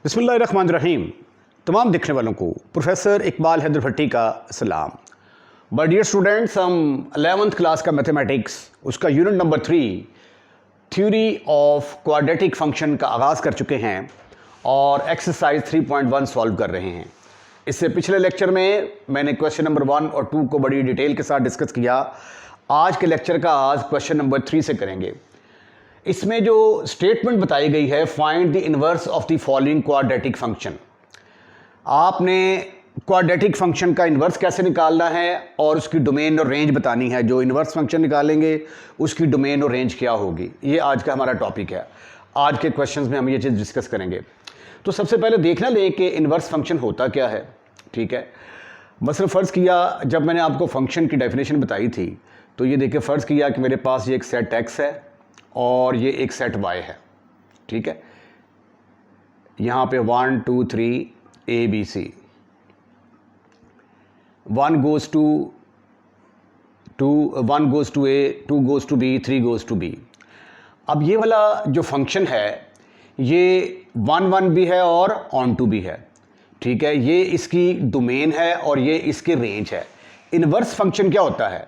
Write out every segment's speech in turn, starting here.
बिस्मिल्लाहिर्रहमानिर्रहीम। तमाम देखने वालों को प्रोफेसर इकबाल हैदर भट्टी का सलाम। माय डियर स्टूडेंट्स, हम 11th क्लास का मैथमेटिक्स उसका unit number 3 theory of quadratic function का आगाज़ कर चुके हैं और एक्सरसाइज 3.1 सॉल्व कर रहे हैं। इससे पिछले लेक्चर में मैंने क्वेश्चन नंबर 1 और 2 को बड़ी डिटेल के साथ डिस्कस किया। आज के लेक्चर का आगाज़ क्वेश्चन नंबर 3 से करेंगे। इसमें जो स्टेटमेंट बताई गई है, find the inverse of the following quadratic function. आपने क्वाड्रेटिक फंक्शन का इन्वर्स कैसे निकालना है और उसकी डोमेन और रेंज बतानी है। जो इन्वर्स फंक्शन निकालेंगे उसकी डोमेन और रेंज क्या होगी, ये आज का हमारा टॉपिक है। आज के क्वेश्चंस में हम ये चीज़ डिस्कस करेंगे। तो सबसे पहले देखना लें कि इन्वर्स फंक्शन होता क्या है। ठीक है, मसलन फ़र्ज़ किया, जब मैंने आपको फंक्शन की डेफिनेशन बताई थी तो ये देखिए, फ़र्ज़ किया कि मेरे पास ये एक सेट एक्स है और ये एक सेट y है। ठीक है, यहाँ पे 1 2 3 A B C, 1 goes to A, 2 goes to B, 3 goes to B। अब ये वाला जो फंक्शन है ये 1 1 भी है और ऑन टू भी है। ठीक है, ये इसकी डोमेन है और ये इसकी रेंज है। इनवर्स फंक्शन क्या होता है?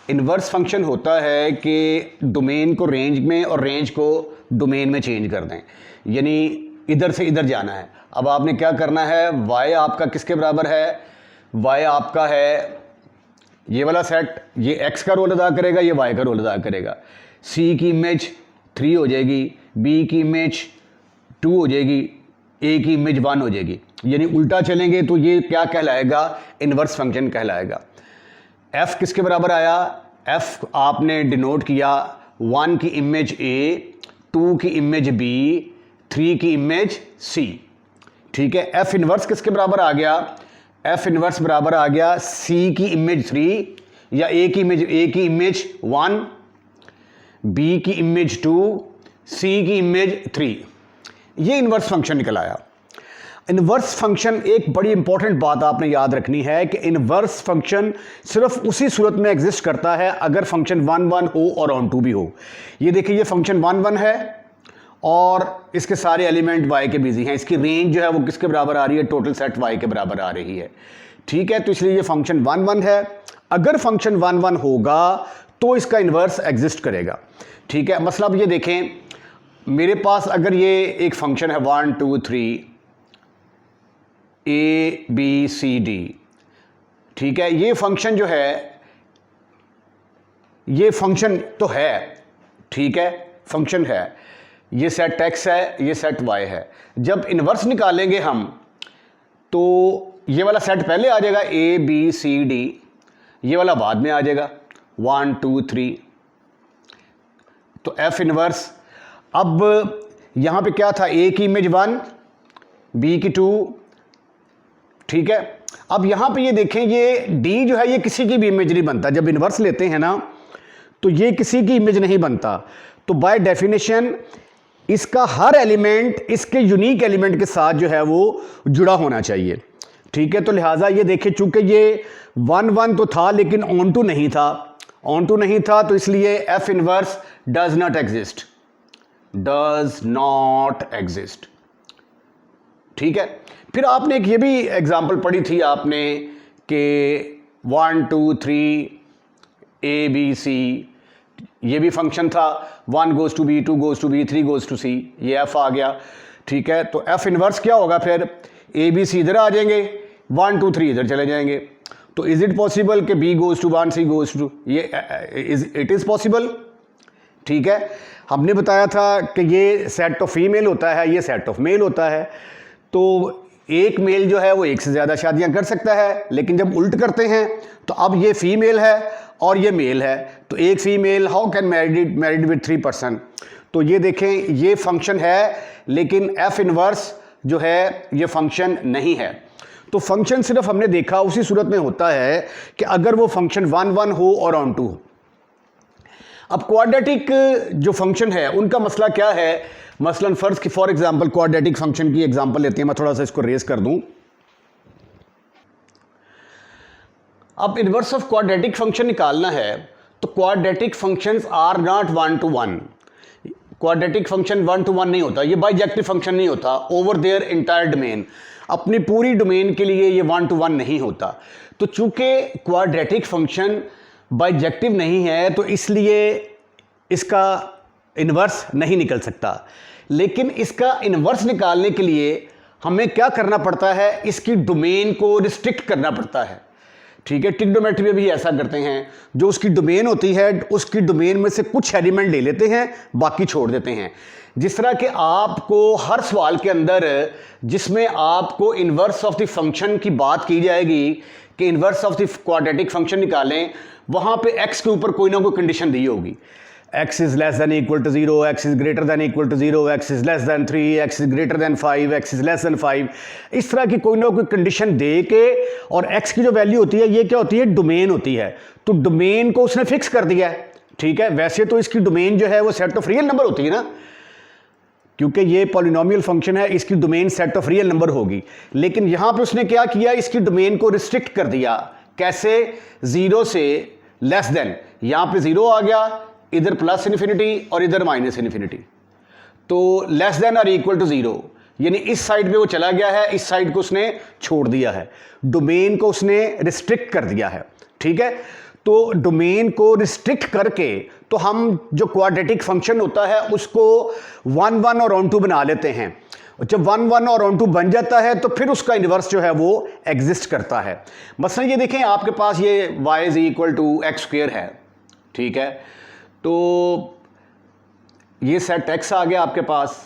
इन्वर्स फंक्शन होता है कि डोमेन को रेंज में और रेंज को डोमेन में चेंज कर दें, यानी इधर से इधर जाना है। अब आपने क्या करना है, y आपका किसके बराबर है? y आपका है ये वाला सेट, ये x का रोल अदा करेगा, ये y का रोल अदा करेगा। c की इमेज 3 हो जाएगी, b की इमेज 2 हो जाएगी, a की इमेज 1 हो जाएगी। यानी उल्टा चलेंगे तो ये क्या कहलाएगा? इन्वर्स फंक्शन कहलाएगा। f किसके बराबर आया? f आपने डिनोट किया 1 की इमेज a, 2 की इमेज b, 3 की इमेज c। ठीक है, f इनवर्स किसके बराबर आ गया? f इनवर्स बराबर आ गया c की इमेज 3 या a की इमेज 1, b की इमेज 2, c की इमेज 3। ये इनवर्स फंक्शन निकल आया। इनवर्स फंक्शन, एक बड़ी इंपॉर्टेंट बात आपने याद रखनी है कि इनवर्स फंक्शन सिर्फ उसी सूरत में एग्जिस्ट करता है अगर फंक्शन 1 1 हो और ऑन टू भी हो। ये देखिए, ये फंक्शन 1 1 है और इसके सारे एलिमेंट y के बिजी हैं। इसकी रेंज जो है वो किसके बराबर आ रही है? टोटल सेट y के बराबर आ रही है। ठीक है, तो इसलिए ये फंक्शन 1 1 है। अगर फंक्शन 1 1 होगा तो इसका इन्वर्स एग्जिस्ट करेगा। ठीक है, मतलब ये देखें, मेरे पास अगर ये एक फंक्शन है 1 2 3 A B C D। ठीक है, ये फंक्शन जो है, ये फंक्शन तो है। ठीक है, फंक्शन है, ये सेट x है, ये सेट y है। जब इन्वर्स निकालेंगे हम तो ये वाला सेट पहले आ जाएगा A B C D, ये वाला बाद में आ जाएगा 1 2 3। तो f इन्वर्स, अब यहां पे क्या था? A की इमेज 1, B की 2। ठीक है, अब यहां पे ये देखें, ये D जो है ये किसी की भी इमेज नहीं बनता। जब इन्वर्स लेते हैं ना तो ये किसी की इमेज नहीं बनता। तो बाय डेफिनेशन इसका हर एलिमेंट इसके यूनिक एलिमेंट के साथ जो है वो जुड़ा होना चाहिए। ठीक है, तो लिहाजा ये देखें, चूंकि ये 1 1 तो था लेकिन ऑन टू नहीं था, ऑन टू नहीं था, तो इसलिए f inverse does not exist, does not exist. ठीक है, फिर आपने एक ये भी एग्जाम्पल पढ़ी थी आपने कि 1 2 3 A B C, ये भी फंक्शन था। 1 goes to B, 2 goes to B, 3 goes to C, ये f आ गया। ठीक है, तो f इनवर्स क्या होगा? फिर A B C इधर आ जाएंगे, 1 2 3 इधर चले जाएंगे। तो इज इट पॉसिबल कि B goes to 1, C goes to, ये इट इज़ पॉसिबल। ठीक है, हमने बताया था कि ये सेट ऑफ फीमेल होता है, ये सेट ऑफ मेल होता है। तो एक मेल जो है वो एक से ज़्यादा शादियां कर सकता है, लेकिन जब उल्ट करते हैं तो अब ये फीमेल है और ये मेल है, तो एक female how can married with 3 person. तो ये देखें, ये फंक्शन है लेकिन f इनवर्स जो है ये फंक्शन नहीं है। तो फंक्शन सिर्फ हमने देखा उसी सूरत में होता है कि अगर वो फंक्शन 1 1 हो और ऑन टू हो। अब क्वाड्रेटिक जो फंक्शन है उनका मसला क्या है? मसलन फर्ज की फॉर एग्जांपल क्वाड्रेटिक फंक्शन की एग्जांपल लेते हैं। मैं थोड़ा सा इसको रेस कर दूं। अब इनवर्स ऑफ क्वाड्रेटिक फंक्शन निकालना है तो quadratic functions are not 1 to 1। Quadratic function 1 to 1 नहीं होता, ये बाइजेक्टिव फंक्शन नहीं होता ओवर देयर इंटायर डोमेन, अपनी पूरी डोमेन के लिए ये 1 to 1 नहीं होता। तो चूंकि क्वाड्रेटिक फंक्शन बाइजेक्टिव नहीं है तो इसलिए इसका इन्वर्स नहीं निकल सकता। लेकिन इसका इन्वर्स निकालने के लिए हमें क्या करना पड़ता है, इसकी डोमेन को रिस्ट्रिक्ट करना पड़ता है। ठीक है, ट्रिग्नोमेट्री में भी ऐसा करते हैं, जो उसकी डोमेन होती है उसकी डोमेन में से कुछ एलिमेंट ले लेते हैं, बाकी छोड़ देते हैं। जिस तरह कि आपको हर सवाल के अंदर जिसमें आपको इन्वर्स ऑफ द फंक्शन की बात की जाएगी कि inverse of the quadratic function निकालें, वहां पे x के ऊपर कोई ना कोई कंडीशन दी होगी। x is less than equal to 0, x is greater than equal to 0, x is less than 3, x is greater than 5, x is less than 5। इस तरह की कोई ना कोई कंडीशन दे के, और x की जो वैल्यू होती है ये क्या होती है, डोमेन होती है। तो डोमेन को उसने फिक्स कर दिया है। ठीक है, वैसे तो इसकी डोमेन जो है वो सेट ऑफ रियल नंबर होती है ना, क्योंकि ये पॉलिनोमियल फंक्शन है, इसकी domain set of real number होगी। लेकिन यहां पे उसने क्या किया, इसकी डोमेन को रिस्ट्रिक्ट कर दिया। कैसे? 0 से लेस देन, यहां पे 0 आ गया, इधर प्लस इन्फिनिटी और इधर माइनस इन्फिनिटी। तो लेस देन और इक्वल टू 0, यानी इस साइड पे वो चला गया है, इस साइड को उसने छोड़ दिया है, डोमेन को उसने रिस्ट्रिक्ट कर दिया है। ठीक है, तो डोमेन को रिस्ट्रिक्ट करके तो हम जो क्वाड्रेटिक फंक्शन होता है उसको 1 1 और ऑन टू बना लेते हैं। जब 1 1 और ऑन टू बन जाता है तो फिर उसका इन्वर्स जो है वो एग्जिस्ट करता है। मसलन ये देखें, आपके पास ये y is equal to x square है। ठीक है, तो ये सेट x आ गया आपके पास,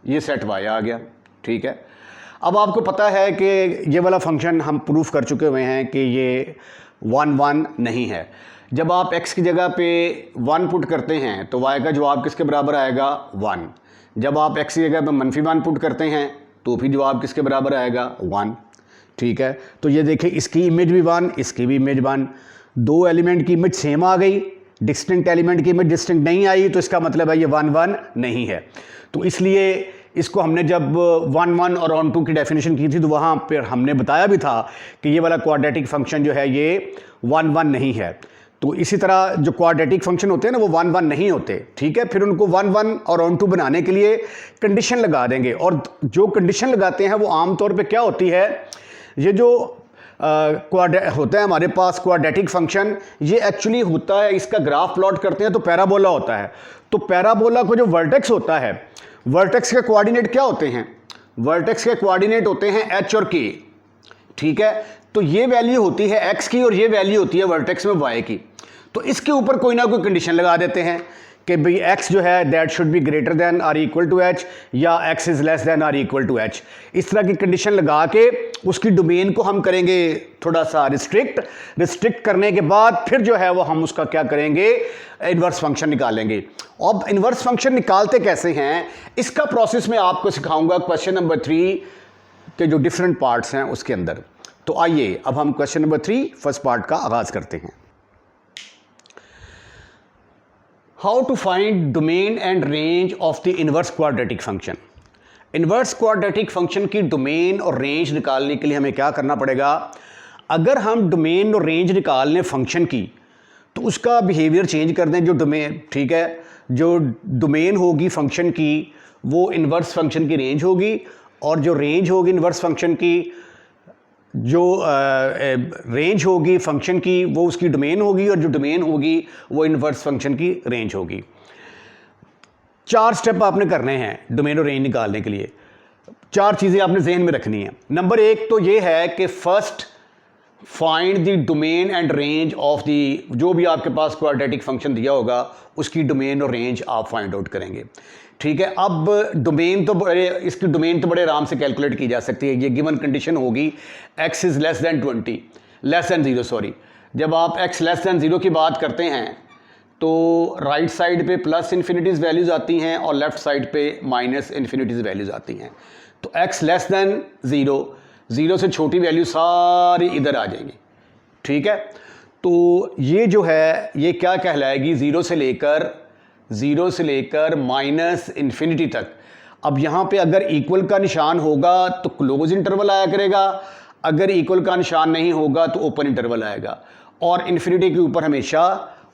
ये सेट y आ गया। ठीक है, अब आपको पता है कि ये वाला फंक्शन हम प्रूफ कर चुके हुए हैं कि ये 1 1 नहीं है। जब आप x की जगह पे 1 पुट करते हैं तो y का जवाब किसके बराबर आएगा, 1। जब आप x की जगह पे -1 पुट करते हैं तो फिर जवाब किसके बराबर आएगा, 1। ठीक है, तो ये देखिए, इसकी इमेज भी 1, इसकी भी इमेज 1, दो एलिमेंट की इमेज सेम आ गई, डिस्टिंक्ट एलिमेंट की इमेज डिस्टिंक्ट नहीं आई, तो इसका मतलब है ये 1 1 नहीं है। तो इसलिए इसको हमने जब 1 1 और ऑन टू की डेफिनेशन की थी तो वहाँ पर हमने बताया भी था कि ये वाला क्वाड्रेटिक फंक्शन जो है ये 1 1 नहीं है। तो इसी तरह जो क्वाड्रेटिक फंक्शन होते हैं ना वो 1 1 नहीं होते। ठीक है, फिर उनको 1 1 और ऑन टू बनाने के लिए कंडीशन लगा देंगे, और जो कंडीशन लगाते हैं वो आमतौर पे क्या होती है, ये जो होता है हमारे पास क्वाड्रेटिक फंक्शन, ये एक्चुअली होता है, इसका ग्राफ प्लॉट करते हैं तो पैराबोला होता है। तो पैराबोला को जो वर्टेक्स होता है, वर्टेक्स के कोऑर्डिनेट क्या होते हैं, वर्टेक्स के कोऑर्डिनेट होते हैं h और k। ठीक है, तो ये वैल्यू होती है x की और ये वैल्यू होती है वर्टेक्स में y की। तो इसके ऊपर कोई ना कोई कंडीशन लगा देते हैं कि भाई x जो है that should be greater than और इक्वल टू h, या x इज लेस देन और इक्वल टू h। इस तरह की कंडीशन लगा के उसकी डोमेन को हम करेंगे थोड़ा सा रिस्ट्रिक्ट करने के बाद फिर जो है वो हम उसका क्या करेंगे, इन्वर्स फंक्शन निकालेंगे। अब इन्वर्स फंक्शन निकालते कैसे हैं, इसका प्रोसेस मैं आपको सिखाऊंगा क्वेश्चन नंबर 3 के जो डिफरेंट पार्ट्स हैं उसके अंदर। तो आइए अब हम क्वेश्चन नंबर 3 फर्स्ट पार्ट का आगाज करते हैं। How to find domain and range of the inverse quadratic function. Inverse quadratic function की डोमेन और रेंज निकालने के लिए हमें क्या करना पड़ेगा, अगर हम डोमेन और रेंज निकाल लें फंक्शन की तो उसका बिहेवियर चेंज कर दें। जो डोमेन, ठीक है, जो डोमेन होगी फंक्शन की वो इनवर्स फंक्शन की रेंज होगी, और जो रेंज होगी इनवर्स फंक्शन की, जो रेंज होगी फंक्शन की वो उसकी डोमेन होगी, और जो डोमेन होगी वो इनवर्स फंक्शन की रेंज होगी। 4 स्टेप आपने करने हैं डोमेन और रेंज निकालने के लिए। 4 चीज़ें आपने जहन में रखनी है। नंबर 1 तो ये है कि first find the domain and range of the, जो भी आपके पास क्वाड्रेटिक फंक्शन दिया होगा उसकी डोमेन और रेंज आप फाइंड आउट करेंगे। ठीक है, अब डोमेन तो इसकी डोमेन तो बड़े आराम से कैलकुलेट की जा सकती है। ये गिवन कंडीशन होगी x is less than 20, less than 0 sorry. जब आप x लेस दैन 0 की बात करते हैं तो राइट साइड पे प्लस इन्फिनिटीज़ वैल्यूज़ आती हैं और लेफ्ट साइड पे माइनस इन्फिनिटीज़ वैल्यूज़ आती हैं। तो x लेस दैन 0, 0 से छोटी वैल्यू सारी इधर आ जाएंगी। ठीक है, तो ये जो है ये क्या कहलाएगी, 0 से लेकर माइनस इन्फिनिटी तक। अब यहाँ पे अगर इक्वल का निशान होगा तो क्लोज इंटरवल आया करेगा, अगर इक्वल का निशान नहीं होगा तो ओपन इंटरवल आएगा, और इन्फिनिटी के ऊपर हमेशा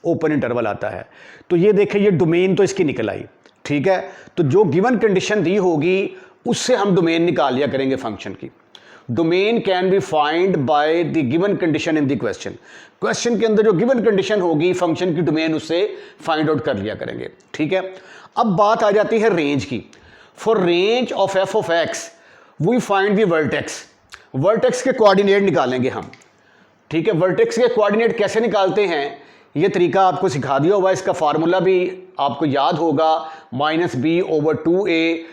ओपन इंटरवल आता है। तो ये देखें, ये डोमेन तो इसकी निकल आई, ठीक है। तो जो गिवन कंडीशन दी होगी उससे हम डोमेन निकाल लिया करेंगे फंक्शन की। Domain can be find by the given condition in the question. Question के अंदर जो गिवन कंडीशन होगी फंक्शन की डोमेन उससे फाइंड आउट कर लिया करेंगे, ठीक है। अब बात आ जाती है रेंज की। For range of f of x we find the vertex. Vertex के कोऑर्डिनेट निकालेंगे हम, ठीक है। वर्टेक्स के कोऑर्डिनेट कैसे निकालते हैं ये तरीका आपको सिखा दिया हुआ, इसका फार्मूला भी आपको याद होगा, -b/2a,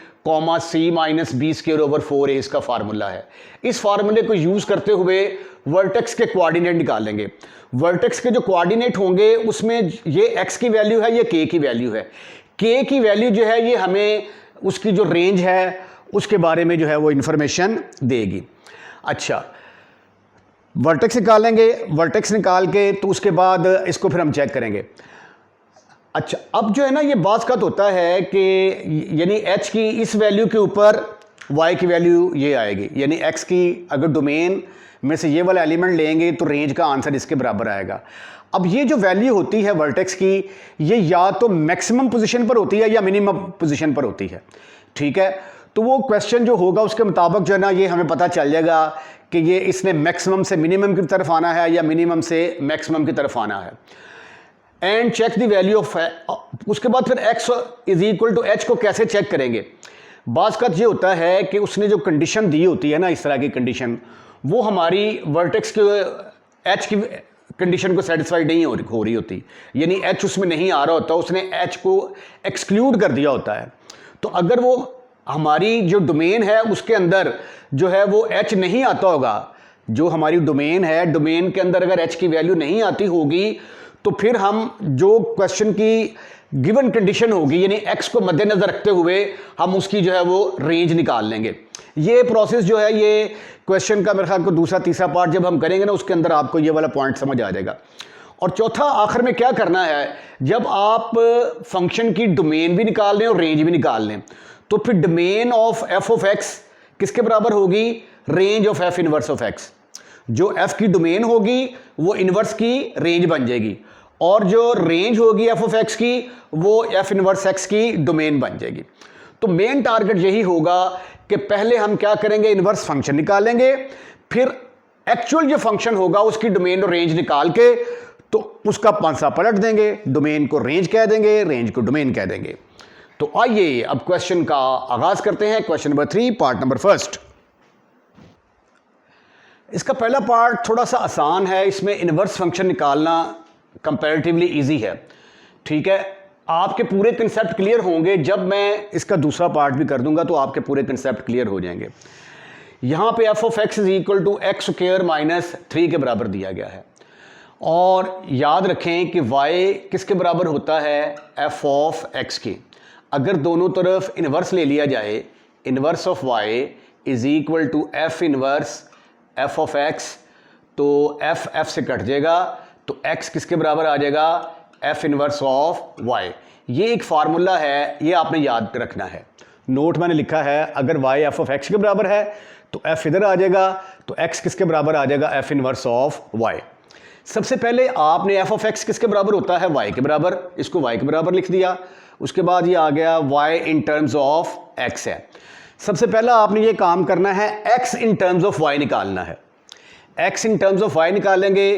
c - b²/4a इसका फार्मूला है। इस फार्मूले को यूज करते हुए वर्टेक्स के कोऑर्डिनेट निकालेंगे। वर्टेक्स के जो कोऑर्डिनेट होंगे उसमें ये x की वैल्यू है, ये k की वैल्यू है। k की वैल्यू जो है ये हमें उसकी जो रेंज है उसके बारे में जो है वो इंफॉर्मेशन देगी। अच्छा, वर्टेक्स निकालेंगे, वर्टेक्स निकाल के तो उसके बाद इसको फिर हम चेक करेंगे। अच्छा, अब जो है ना ये बात होता है कि यानी h की इस वैल्यू के ऊपर y की वैल्यू ये आएगी, यानी x की अगर डोमेन में से ये वाला एलिमेंट लेंगे तो रेंज का आंसर इसके बराबर आएगा। अब ये जो वैल्यू होती है वर्टेक्स की, ये या तो मैक्सिमम पोजीशन पर होती है या मिनिमम पोजीशन पर होती है, ठीक है। तो वो क्वेश्चन जो होगा उसके मुताबिक जो है ना ये हमें पता चल जाएगा कि ये इसने मैक्सिमम से मिनिमम की तरफ आना है या मिनिमम से मैक्सिमम की तरफ आना है। And check the value of, उसके बाद फिर x is equal to h को कैसे चेक करेंगे। बाज़ ये होता है कि उसने जो कंडीशन दी होती है ना, इस तरह की कंडीशन, वो हमारी वर्टेक्स के h की कंडीशन को सेटिस्फाइड नहीं हो रही होती, यानी h उसमें नहीं आ रहा होता, उसने h को एक्सक्लूड कर दिया होता है। तो अगर वो हमारी जो डोमेन है उसके अंदर जो है वो h नहीं आता होगा, जो हमारी डोमेन है, डोमेन के अंदर अगर h की वैल्यू नहीं आती होगी तो फिर हम जो क्वेश्चन की गिवन कंडीशन होगी यानी x को मद्देनजर रखते हुए हम उसकी जो है वो रेंज निकाल लेंगे। ये प्रोसेस जो है ये क्वेश्चन का मेरे ख्याल को दूसरा तीसरा पार्ट जब हम करेंगे ना उसके अंदर आपको ये वाला पॉइंट समझ आ जाएगा। और चौथा आखिर में क्या करना है, जब आप फंक्शन की डोमेन भी निकाल लें और रेंज भी निकाल लें तो फिर domain of f of x किसके बराबर होगी, range of f inverse of x. जो एफ की डोमेन होगी वो इनवर्स की रेंज बन जाएगी और जो रेंज होगी एफ ऑफ एक्स की वो एफ इनवर्स एक्स की डोमेन बन जाएगी। तो मेन टारगेट यही होगा कि पहले हम क्या करेंगे, इनवर्स फंक्शन निकालेंगे, फिर एक्चुअल जो फंक्शन होगा उसकी डोमेन और रेंज निकाल के तो उसका पांसा पलट देंगे, डोमेन को रेंज कह देंगे, रेंज को डोमेन कह देंगे। तो आइए अब क्वेश्चन का आगाज करते हैं। Question number 3 part number 1। इसका पहला पार्ट थोड़ा सा आसान है, इसमें इनवर्स फंक्शन निकालना कंपैरेटिवली इजी है, ठीक है। आपके पूरे कंसेप्ट क्लियर होंगे जब मैं इसका दूसरा पार्ट भी कर दूंगा तो आपके पूरे कंसेप्ट क्लियर हो जाएंगे। यहां पे f of x is equal to x square minus 3 के बराबर दिया गया है और याद रखें कि y किसके बराबर होता है, एफ ऑफ एक्स की। अगर दोनों तरफ इनवर्स ले लिया जाए, inverse of y is equal to f inverse f of x, तो एफ से कट जाएगा तो x किसके बराबर आ जाएगा, एफ इनवर्स ऑफ y। ये एक फार्मूला है, ये आपने याद रखना है। नोट मैंने लिखा है, अगर y एफ ऑफ एक्स के बराबर है तो f इधर आ जाएगा, तो x किसके बराबर आ जाएगा, एफ इनवर्स ऑफ y। सबसे पहले आपने एफ ऑफ एक्स किसके बराबर होता है, y के बराबर, इसको y के बराबर लिख दिया। उसके बाद ये आ गया y in terms of x है। सबसे पहला आपने ये काम करना है, x in terms of y निकालना है। x in terms of y निकालेंगे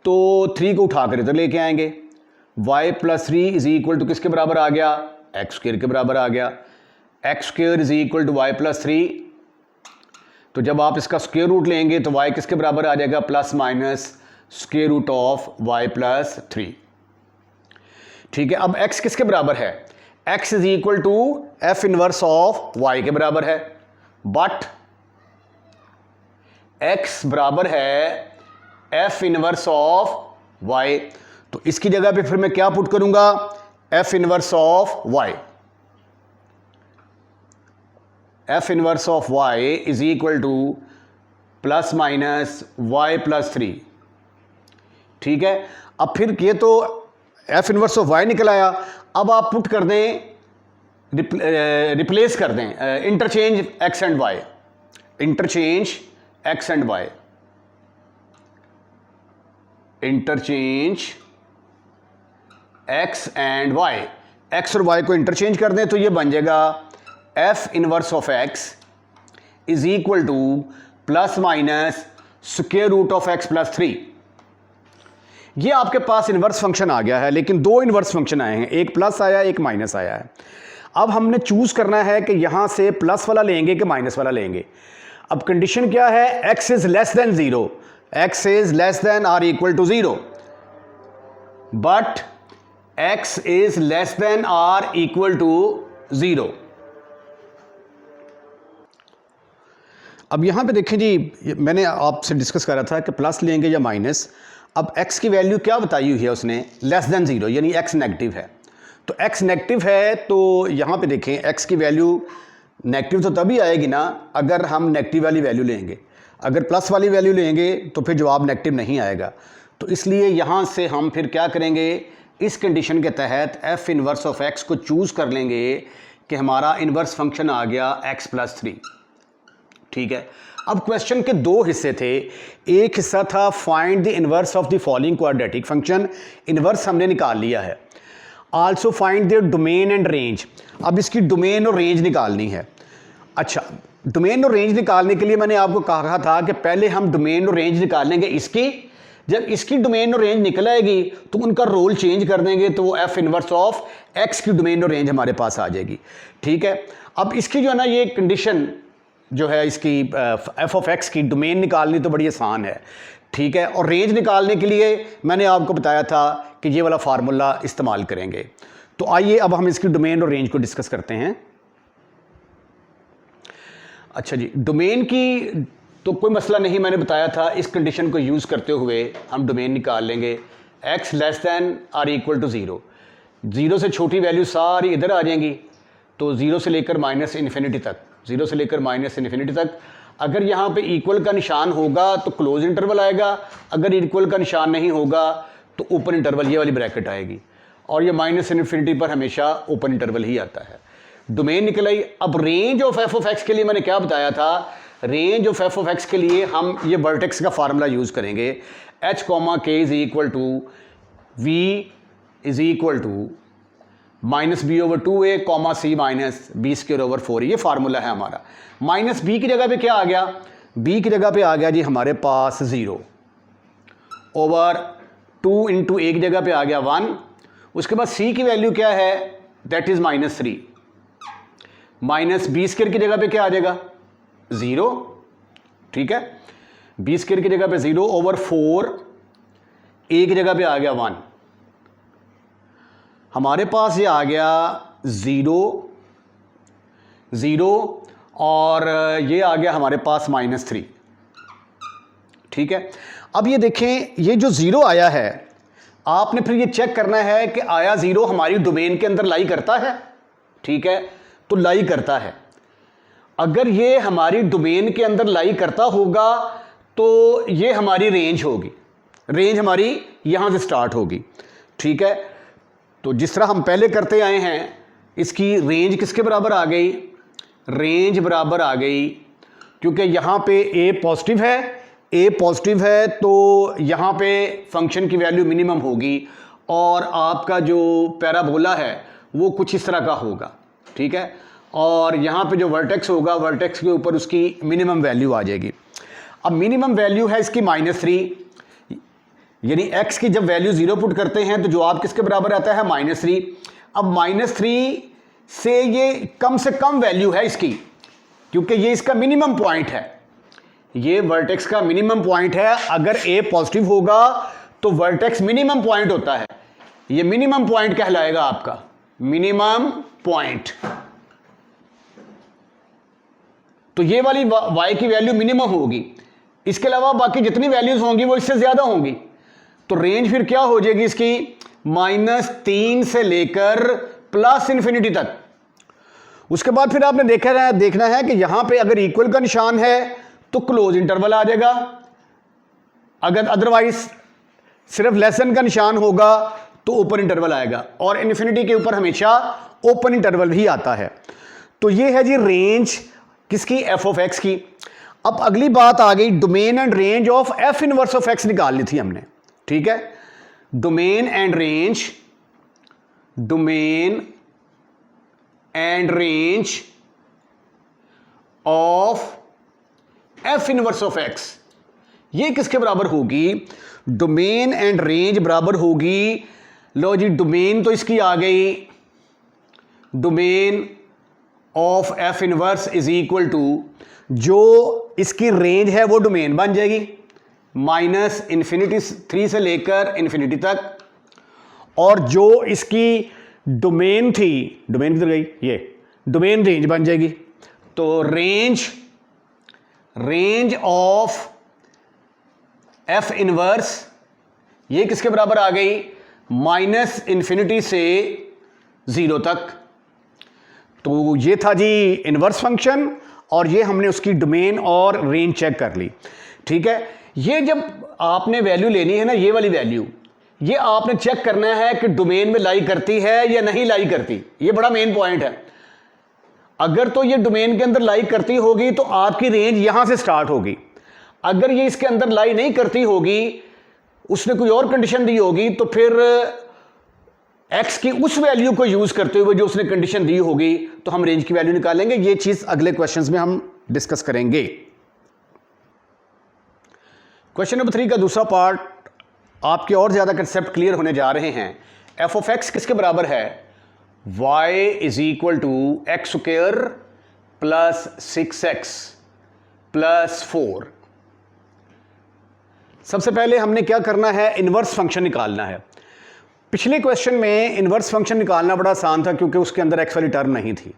तो 3 को उठाकर इधर लेके आएंगे, y plus 3 is equal to किसके बराबर आ गया, एक्स स्क्वायर के बराबर आ गया। X square is equal to y plus 3, तो जब आप इसका स्क्वायर रूट लेंगे तो y किसके बराबर आ जाएगा, plus minus square root of y plus 3, ठीक है। अब x किसके बराबर है, x is equal to f inverse of y के बराबर है, बट x बराबर है एफ इनवर्स ऑफ y, तो इसकी जगह पे फिर मैं क्या पुट करूंगा, F inverse of y। F inverse of y is equal to plus minus y plus 3, ठीक है। अब फिर ये तो एफ इनवर्स ऑफ y निकल आया, अब आप पुट कर दें, रिप्लेस कर दें, interchange x and y, interchange x and y, interchange x and y, x और वाई को इंटरचेंज कर दें तो ये बन जाएगा f inverse of x is equal to plus minus square root of x plus 3। ये आपके पास इनवर्स फंक्शन आ गया है, लेकिन दो इनवर्स फंक्शन आए हैं, एक प्लस आया एक माइनस आया है। अब हमने चूज करना है कि यहां से प्लस वाला लेंगे कि माइनस वाला लेंगे। अब कंडीशन क्या है, x is less than 0, x is less than or equal to 0, but x is less than or equal to 0। अब यहां पे देखें जी, मैंने आपसे डिस्कस करा था कि प्लस लेंगे या माइनस। अब x की वैल्यू क्या बताई हुई है उसने, लेस देन 0, यानी x नेगेटिव है। तो x नेगेटिव है तो यहाँ पे देखें x की वैल्यू नेगेटिव तो तभी आएगी ना अगर हम नेगेटिव वाली वैल्यू लेंगे, अगर प्लस वाली वैल्यू लेंगे तो फिर जवाब नेगेटिव नहीं आएगा। तो इसलिए यहाँ से हम फिर क्या करेंगे, इस कंडीशन के तहत f इनवर्स ऑफ x को चूज़ कर लेंगे कि हमारा इनवर्स फंक्शन आ गया x प्लस 3। ठीक है, अब क्वेश्चन के दो हिस्से थे। एक हिस्सा था find the inverse of the following quadratic function, inverse हमने निकाल लिया है। Also find there domain and range, अब इसकी डोमेन और रेंज निकालनी है। अच्छा, डोमेन और रेंज निकालने के लिए मैंने आपको कहा था कि पहले हम डोमेन और रेंज निकाल लेंगे इसकी, जब इसकी डोमेन और रेंज निकल आएगी तो उनका रोल चेंज कर देंगे तो वो एफ इनवर्स ऑफ एक्स की डोमेन और रेंज हमारे पास आ जाएगी। ठीक है, अब इसकी जो है ना ये कंडीशन जो है इसकी एफ ऑफ एक्स की डोमेन निकालनी तो बड़ी आसान है। ठीक है, और रेंज निकालने के लिए मैंने आपको बताया था कि ये वाला फार्मूला इस्तेमाल करेंगे। तो आइए अब हम इसकी डोमेन और रेंज को डिस्कस करते हैं। अच्छा जी, डोमेन की तो कोई मसला नहीं, मैंने बताया था इस कंडीशन को यूज़ करते हुए हम डोमेन निकाल लेंगे। x less than or equal to 0, 0 से छोटी वैल्यू सारी इधर आ जाएंगी, तो 0 से लेकर माइनस इन्फिनिटी तक, 0 से लेकर माइनस इन्फिनिटी तक। अगर यहाँ पे इक्वल का निशान होगा तो क्लोज इंटरवल आएगा, अगर इक्वल का निशान नहीं होगा तो ओपन इंटरवल, ये वाली ब्रैकेट आएगी, और ये माइनस इन्फिनिटी पर हमेशा ओपन इंटरवल ही आता है। डोमेन निकल आई। अब range of f of x के लिए मैंने क्या बताया था, range of f of x के लिए हम ये वर्टेक्स का फार्मूला यूज़ करेंगे, h comma k is equal to v is equal to minus b over 2a comma c minus b square over 4, ये फार्मूला है हमारा। माइनस बी की जगह पे क्या आ गया, b की जगह पे आ गया जी हमारे पास 0 ओवर 2 इंटू a की जगह पे आ गया 1। उसके बाद c की वैल्यू क्या है, that is minus 3, minus b square की जगह पे क्या आ जाएगा 0। ठीक है, बी स्क्वायर की जगह पे 0 ओवर 4, a की जगह पे आ गया 1, हमारे पास ये आ गया 0 0 और ये आ गया हमारे पास माइनस 3। ठीक है, अब ये देखें, ये जो 0 आया है आपने फिर ये चेक करना है कि आया 0 हमारी डोमेन के अंदर लाई करता है। ठीक है, तो लाई करता है। अगर ये हमारी डोमेन के अंदर लाई करता होगा तो ये हमारी रेंज होगी, रेंज हमारी यहां से स्टार्ट होगी। ठीक है, तो जिस तरह हम पहले करते आए हैं, इसकी रेंज किसके बराबर आ गई, रेंज बराबर आ गई, क्योंकि यहाँ पे a पॉजिटिव है, a पॉजिटिव है तो यहाँ पे फंक्शन की वैल्यू मिनिमम होगी और आपका जो पैराबोला है वो कुछ इस तरह का होगा। ठीक है, और यहाँ पे जो वर्टेक्स होगा, वर्टेक्स के ऊपर उसकी मिनिमम वैल्यू आ जाएगी। अब मिनिमम वैल्यू है इसकी -3, यानी x की जब वैल्यू 0 पुट करते हैं तो जवाब किसके बराबर आता है -3। अब -3 से ये कम से कम वैल्यू है इसकी, क्योंकि ये इसका मिनिमम पॉइंट है, ये वर्टेक्स का मिनिमम पॉइंट है। अगर a पॉजिटिव होगा तो वर्टेक्स मिनिमम पॉइंट होता है, ये मिनिमम पॉइंट कहलाएगा आपका मिनिमम पॉइंट। तो ये वाली y की वैल्यू मिनिमम होगी, इसके अलावा बाकी जितनी वैल्यूज होंगी वो इससे ज्यादा होंगी। तो रेंज फिर क्या हो जाएगी इसकी, -3 से लेकर प्लस इन्फिनिटी तक। उसके बाद फिर आपने देखना है कि यहां पे अगर इक्वल का निशान है तो क्लोज इंटरवल आ जाएगा, अगर अदरवाइज सिर्फ लेसन का निशान होगा तो ओपन इंटरवल आएगा, और इन्फिनिटी के ऊपर हमेशा ओपन इंटरवल ही आता है। तो ये है जी रेंज किसकी, एफ ऑफ एक्स की। अब अगली बात आ गई, domain and range of f inverse of x निकालनी थी हमने। ठीक है, domain and range domain and range of f inverse of x, ये किसके बराबर होगी? डोमेन एंड रेंज बराबर होगी, लो जी डोमेन तो इसकी आ गई, domain of f inverse is equal to जो इसकी रेंज है वो डोमेन बन जाएगी माइनस इन्फिनिटी 3 से लेकर इन्फिनिटी तक, और जो इसकी डोमेन थी, डोमेन किधर गई, ये डोमेन रेंज बन जाएगी। तो रेंज ऑफ एफ इनवर्स ये किसके बराबर आ गई? माइनस इन्फिनिटी से 0 तक। तो ये था जी इनवर्स फंक्शन, और ये हमने उसकी डोमेन और रेंज चेक कर ली। ठीक है, ये जब आपने वैल्यू लेनी है ना, ये वाली वैल्यू, ये आपने चेक करना है कि डोमेन में लाई करती है या नहीं लाई करती। ये बड़ा मेन पॉइंट है। अगर तो ये डोमेन के अंदर लाई करती होगी तो आपकी रेंज यहां से स्टार्ट होगी। अगर ये इसके अंदर लाई नहीं करती होगी, उसने कोई और कंडीशन दी होगी, तो फिर एक्स की उस वैल्यू को यूज करते हुए जो उसने कंडीशन दी होगी तो हम रेंज की वैल्यू निकालेंगे। ये चीज अगले क्वेश्चंस में हम डिस्कस करेंगे। क्वेश्चन नंबर 3 का दूसरा पार्ट, आपके और ज्यादा कंसेप्ट क्लियर होने जा रहे हैं। एफ ऑफ एक्स किसके बराबर है? y is equal to x square plus 6x plus 4। सबसे पहले हमने क्या करना है? इनवर्स फंक्शन निकालना है। पिछले क्वेश्चन में इनवर्स फंक्शन निकालना बड़ा आसान था क्योंकि उसके अंदर एक्स वाली टर्म नहीं थी।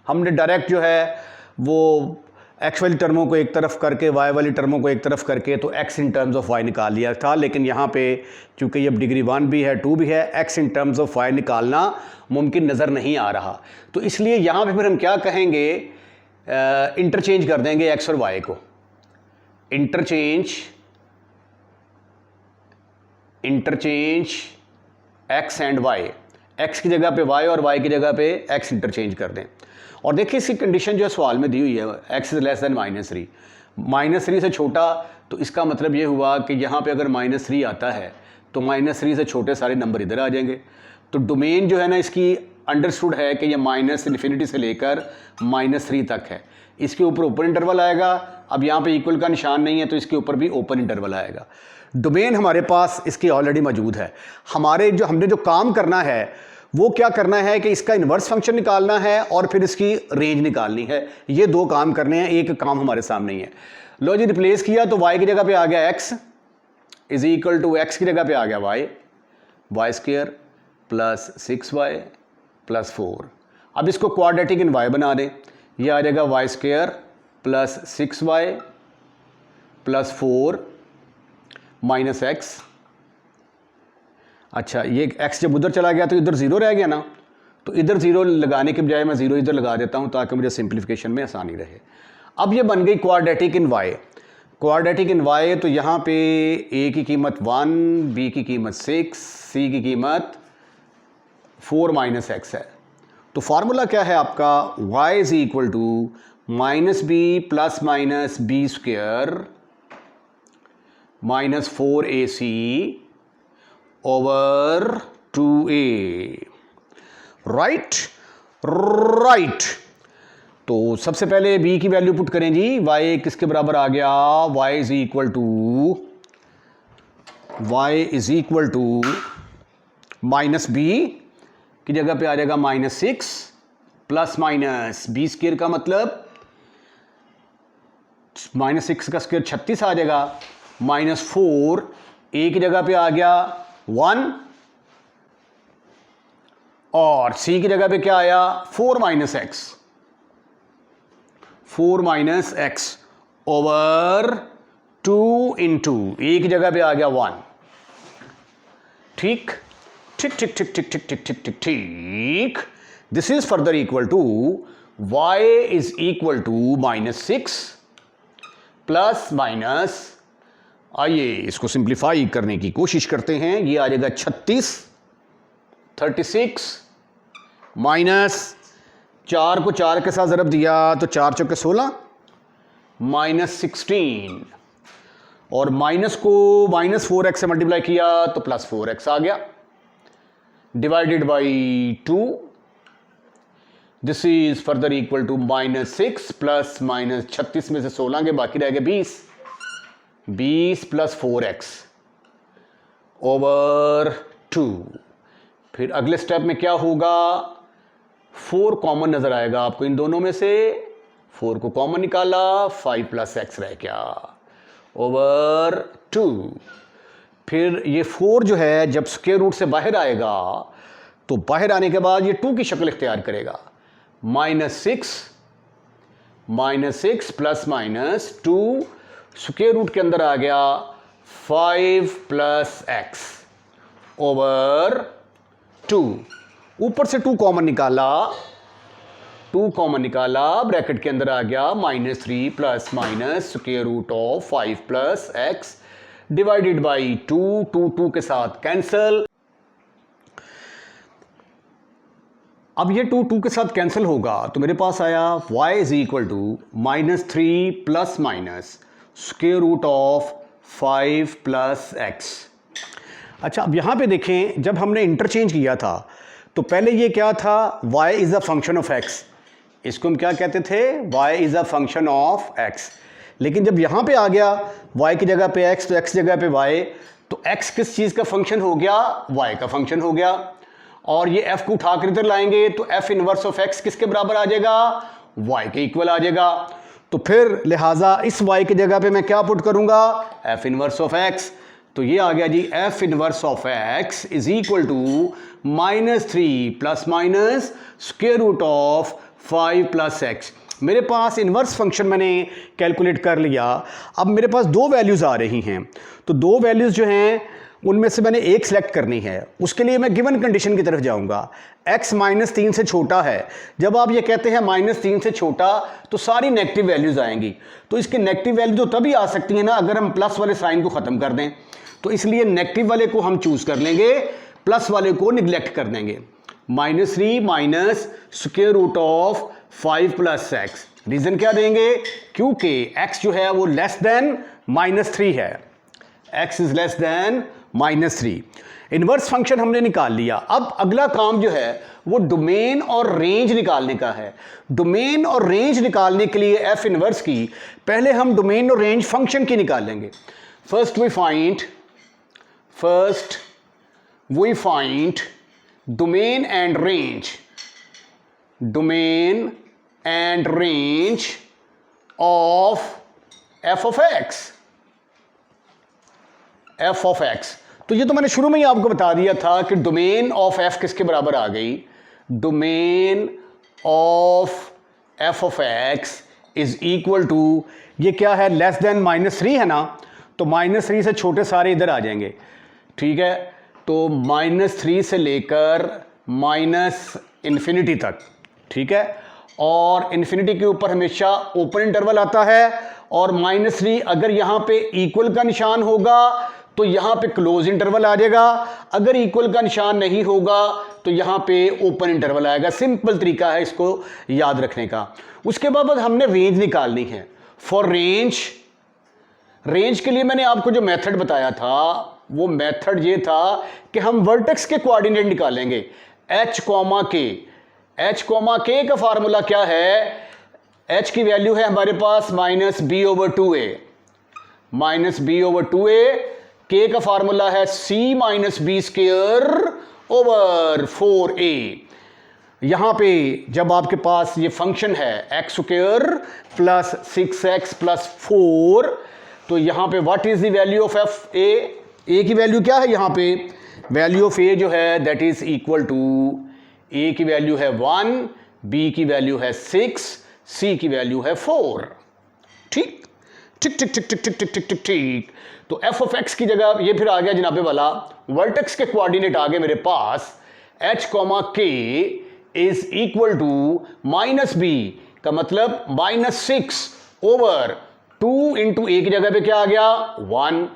हमने डायरेक्ट जो है वो एक्स वाली टर्मों को एक तरफ करके वाई वाली टर्मों को एक तरफ करके तो x in terms of y निकाल लिया था। लेकिन यहाँ पे चूंकि ये डिग्री 1 भी है 2 भी है, x in terms of y निकालना मुमकिन नज़र नहीं आ रहा। तो इसलिए यहाँ पे फिर हम क्या कहेंगे? इंटरचेंज कर देंगे एक्स और वाई को। Interchange x and y, x की जगह पे वाई और वाई की जगह पे एक्स इंटरचेंज कर दें। और देखिए इसकी कंडीशन जो है सवाल में दी हुई है, एक्स इज लेस देन -3, -3 से छोटा, तो इसका मतलब ये हुआ कि यहाँ पे अगर -3 आता है तो -3 से छोटे सारे नंबर इधर आ जाएंगे। तो डोमेन जो है ना इसकी अंडरस्टूड है कि ये माइनस इन्फिनिटी से लेकर -3 तक है। इसके ऊपर ओपन इंटरवल आएगा। अब यहाँ पे इक्वल का निशान नहीं है तो इसके ऊपर भी ओपन इंटरवल आएगा। डोमेन हमारे पास इसकी ऑलरेडी मौजूद है। हमने जो काम करना है वो क्या करना है कि इसका इन्वर्स फंक्शन निकालना है और फिर इसकी रेंज निकालनी है। ये 2 काम करने हैं, एक काम हमारे सामने ही है। लो जी रिप्लेस किया तो y की जगह पे आ गया x is equal to x की जगह पे आ गया y square plus 6y plus 4। अब इसको क्वाड्रेटिक इन y बना दें। ये आ जाएगा y square plus 6y plus 4 minus x। अच्छा, ये x जब उधर चला गया तो इधर 0 रह गया ना, तो इधर 0 लगाने के बजाय मैं 0 इधर लगा देता हूं ताकि मुझे सिंप्लीफिकेशन में आसानी रहे। अब ये बन गई quadratic in y। Quadratic in y, तो यहाँ पे a की कीमत 1, b की कीमत 6, c की कीमत 4 माइनस x है। तो फार्मूला क्या है आपका? y is equal to -b plus minus b square minus 4ac over 2a। Right. तो सबसे पहले b की वैल्यू पुट करें जी। y किसके बराबर आ गया? y is equal to minus b की जगह पे आ जाएगा -6 प्लस माइनस b स्क्वायर का मतलब -6 का स्क्वायर 36 आ जाएगा, -4 a की जगह पे आ गया 1 और c की जगह पे क्या आया? 4 minus x over 2 into a की जगह पे आ गया 1। ठीक। This is further equal to y is equal to -6 plus minus, आइए इसको सिंप्लीफाई करने की कोशिश करते हैं। ये आ जाएगा 36 माइनस 4 को 4 के साथ ज़रब दिया तो 4 चौके 16 माइनस 16 और माइनस को -4x से मल्टीप्लाई किया तो +4x आ गया। Divided by 2, this is further equal to -6 plus minus 36 में से 16 के बाकी रह गए 20 प्लस 4x ओवर 2। फिर अगले स्टेप में क्या होगा, 4 कॉमन नजर आएगा आपको इन दोनों में से, 4 को कॉमन निकाला, 5 प्लस x रह गया ओवर 2। फिर ये 4 जो है जब स्क्वायर रूट से बाहर आएगा तो बाहर आने के बाद ये 2 की शक्ल इख्तियार करेगा, -6 प्लस माइनस 2, स्क्वायर रूट के अंदर आ गया 5 प्लस x ओवर 2। ऊपर से 2 कॉमन निकाला, ब्रैकेट के अंदर आ गया -3 plus minus square root of 5 plus x divided by 2 के साथ कैंसल। अब ये 2 के साथ कैंसिल होगा तो मेरे पास आया y is equal to -3 plus minus square root of 5 plus x। अच्छा, अब यहाँ पे देखें, जब हमने इंटरचेंज किया था तो पहले ये क्या था, y is a function of x, इसको हम क्या कहते थे, y is a function of x। लेकिन जब यहाँ पे आ गया y की जगह पे x तो x जगह पे y, तो x किस चीज़ का फंक्शन हो गया, y का फंक्शन हो गया। और ये f को उठा कर इधर लाएंगे तो f इनवर्स ऑफ x किसके बराबर आ जाएगा, y के इक्वल आ जाएगा। तो फिर लिहाजा इस y की जगह पे मैं क्या पुट करूंगा, f इनवर्स ऑफ x। तो ये आ गया जी f inverse of x is equal to -3 plus minus square root of 5 plus x। मेरे पास इनवर्स फंक्शन मैंने कैलकुलेट कर लिया। अब मेरे पास 2 वैल्यूज़ आ रही हैं, तो 2 वैल्यूज़ जो हैं उनमें से मैंने एक सेलेक्ट करनी है। उसके लिए मैं गिवन कंडीशन की तरफ जाऊंगा, x -3 से छोटा है। जब आप ये कहते हैं -3 से छोटा तो सारी नेगेटिव वैल्यूज़ आएंगी, तो इसकी नेगेटिव वैल्यू तो तभी आ सकती है ना अगर हम प्लस वाले साइन को ख़त्म कर दें। तो इसलिए नेगेटिव वाले को हम चूज़ कर लेंगे, प्लस वाले को निगलेक्ट कर देंगे। -3 minus square root of 5 plus x। Reason क्या देंगे, क्योंकि x जो है वो लेस देन -3 है, x is less than -3। Inverse function हमने निकाल लिया। अब अगला काम जो है वो डोमेन और रेंज निकालने का है। डोमेन और रेंज निकालने के लिए f इनवर्स की पहले हम डोमेन और रेंज फंक्शन की निकालेंगे। First we find domain and range of f of x। तो ये तो मैंने शुरू में ही आपको बता दिया था कि डोमेन ऑफ f किसके बराबर आ गई, domain of f of x is equal to, ये क्या है, लेस देन -3 है ना, तो -3 से छोटे सारे इधर आ जाएंगे, ठीक है। तो -3 से लेकर -∞ तक, ठीक है। और इन्फिनिटी के ऊपर हमेशा ओपन इंटरवल आता है, और -3 अगर यहाँ पे इक्वल का निशान होगा तो यहाँ पे क्लोज इंटरवल आ जाएगा, अगर इक्वल का निशान नहीं होगा तो यहाँ पे ओपन इंटरवल आएगा। सिंपल तरीका है इसको याद रखने का। उसके बाद हमने रेंज निकालनी है। फॉर रेंज के लिए मैंने आपको जो मेथड बताया था वो मेथड ये था कि हम वर्टेक्स के कोऑर्डिनेट निकालेंगे, h, k का फार्मूला क्या है, h की वैल्यू है हमारे पास -b/2a, k का फार्मूला है c-b²/4a। यहां पे जब आपके पास ये फंक्शन है x² प्लस 6x प्लस 4, तो यहां पे what is the value of f a की वैल्यू क्या है, यहां पे वैल्यू ऑफ a जो है that is equal to, a की वैल्यू है 1, b की वैल्यू है 6, c की वैल्यू है 4। ठीक ठीक ठीक ठीक ठीक ठीक ठीक ठीक ठीक ठीक। तो f ऑफ x की जगह ये फिर आ गया जनाबे वाला, वर्टेक्स के कोऑर्डिनेट आ गए मेरे पास, h, k is equal to -b का मतलब -6/2 इंटू a की जगह पे क्या आ गया 1,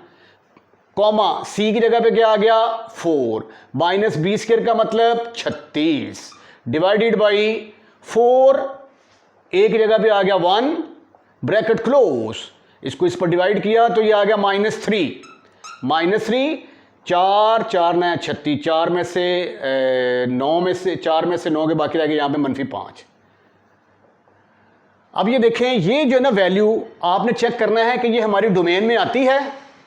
c की जगह पे क्या आ गया 4, -b² का मतलब 36 डिवाइडेड बाई 4, a की जगह पे आ गया 1, ब्रैकेट क्लोज, इसको इस पर डिवाइड किया तो ये आ गया -3, 4 4 9 36, 4 में से 9 में से 4 में से 9 के बाकी रह गए यहाँ पे -5। अब ये देखें, ये जो है ना वैल्यू आपने चेक करना है कि ये हमारी डोमेन में आती है।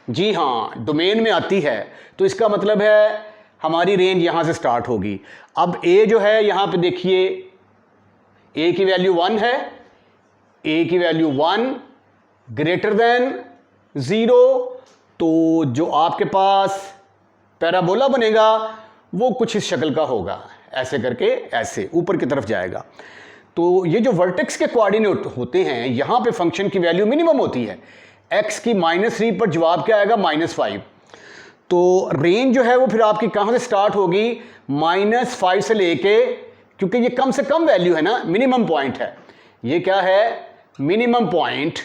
जी हाँ, डोमेन में आती है, तो इसका मतलब है हमारी रेंज यहाँ से स्टार्ट होगी। अब ए जो है यहाँ पे देखिए, ए की वैल्यू 1 है, ए की वैल्यू 1 ग्रेटर देन 0, तो जो आपके पास पैराबोला बनेगा वो कुछ इस शक्ल का होगा, ऐसे करके ऐसे ऊपर की तरफ जाएगा। तो ये जो वर्टेक्स के कोऑर्डिनेट होते हैं, यहाँ पे फंक्शन की वैल्यू मिनिमम होती है। x की -3 पर जवाब क्या आएगा? -5। तो रेंज जो है वो फिर आपकी कहाँ से स्टार्ट होगी? -5 से लेके, क्योंकि ये कम से कम वैल्यू है ना, मिनिमम पॉइंट है। ये क्या है? Minimum point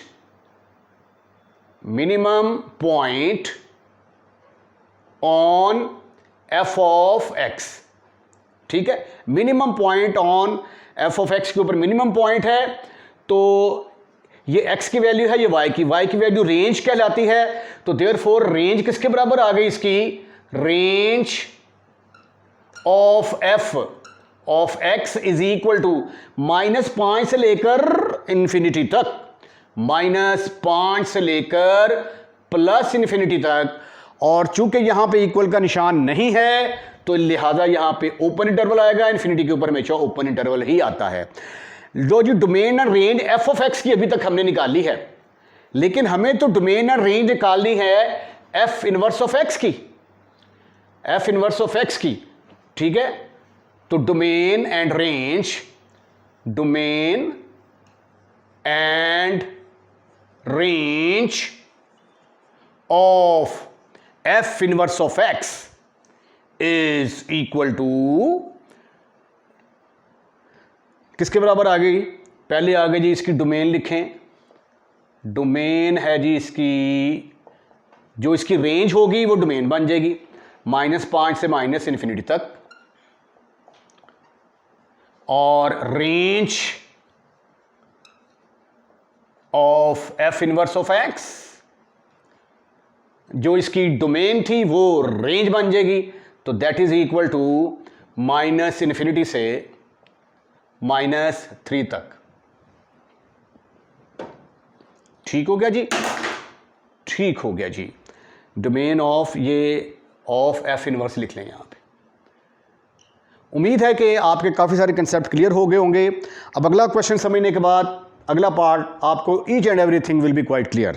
on f of x। ठीक है, minimum point on f of x के ऊपर मिनिमम पॉइंट है। तो ये x की वैल्यू है, ये y की वैल्यू रेंज कहलाती है। तो देयरफॉर रेंज किसके बराबर आ गई इसकी? Range of f of x is equal to -5 से लेकर इंफिनिटी तक, -5 से लेकर +इंफिनिटी तक। और चूंकि यहां पे इक्वल का निशान नहीं है, तो लिहाजा यहां पे ओपन इंटरवल आएगा। इंफिनिटी के ऊपर हमेशा ओपन इंटरवल ही आता है। जो डोमेन और रेंज f ऑफ x की अभी तक हमने निकाली है, लेकिन हमें तो डोमेन और रेंज निकालनी है f इनवर्स ऑफ x की, f इनवर्स ऑफ x की। ठीक है, तो domain and range of f inverse of x is equal to किसके बराबर आ गई? पहले आ गई जी इसकी डोमेन लिखें। डोमेन है जी इसकी, जो इसकी रेंज होगी वो डोमेन बन जाएगी, -5 से -इंफिनिटी तक। और range of f inverse of x, जो इसकी डोमेन थी वो रेंज बन जाएगी। तो that is equal to -infinity से -3 तक। ठीक हो गया जी? ठीक हो गया जी। डोमेन ऑफ f इनवर्स लिख लें यहां पे। उम्मीद है कि आपके काफ़ी सारे कंसेप्ट क्लियर हो गए होंगे। अब अगला क्वेश्चन समझने के बाद अगला पार्ट आपको each and everything will be quite clear.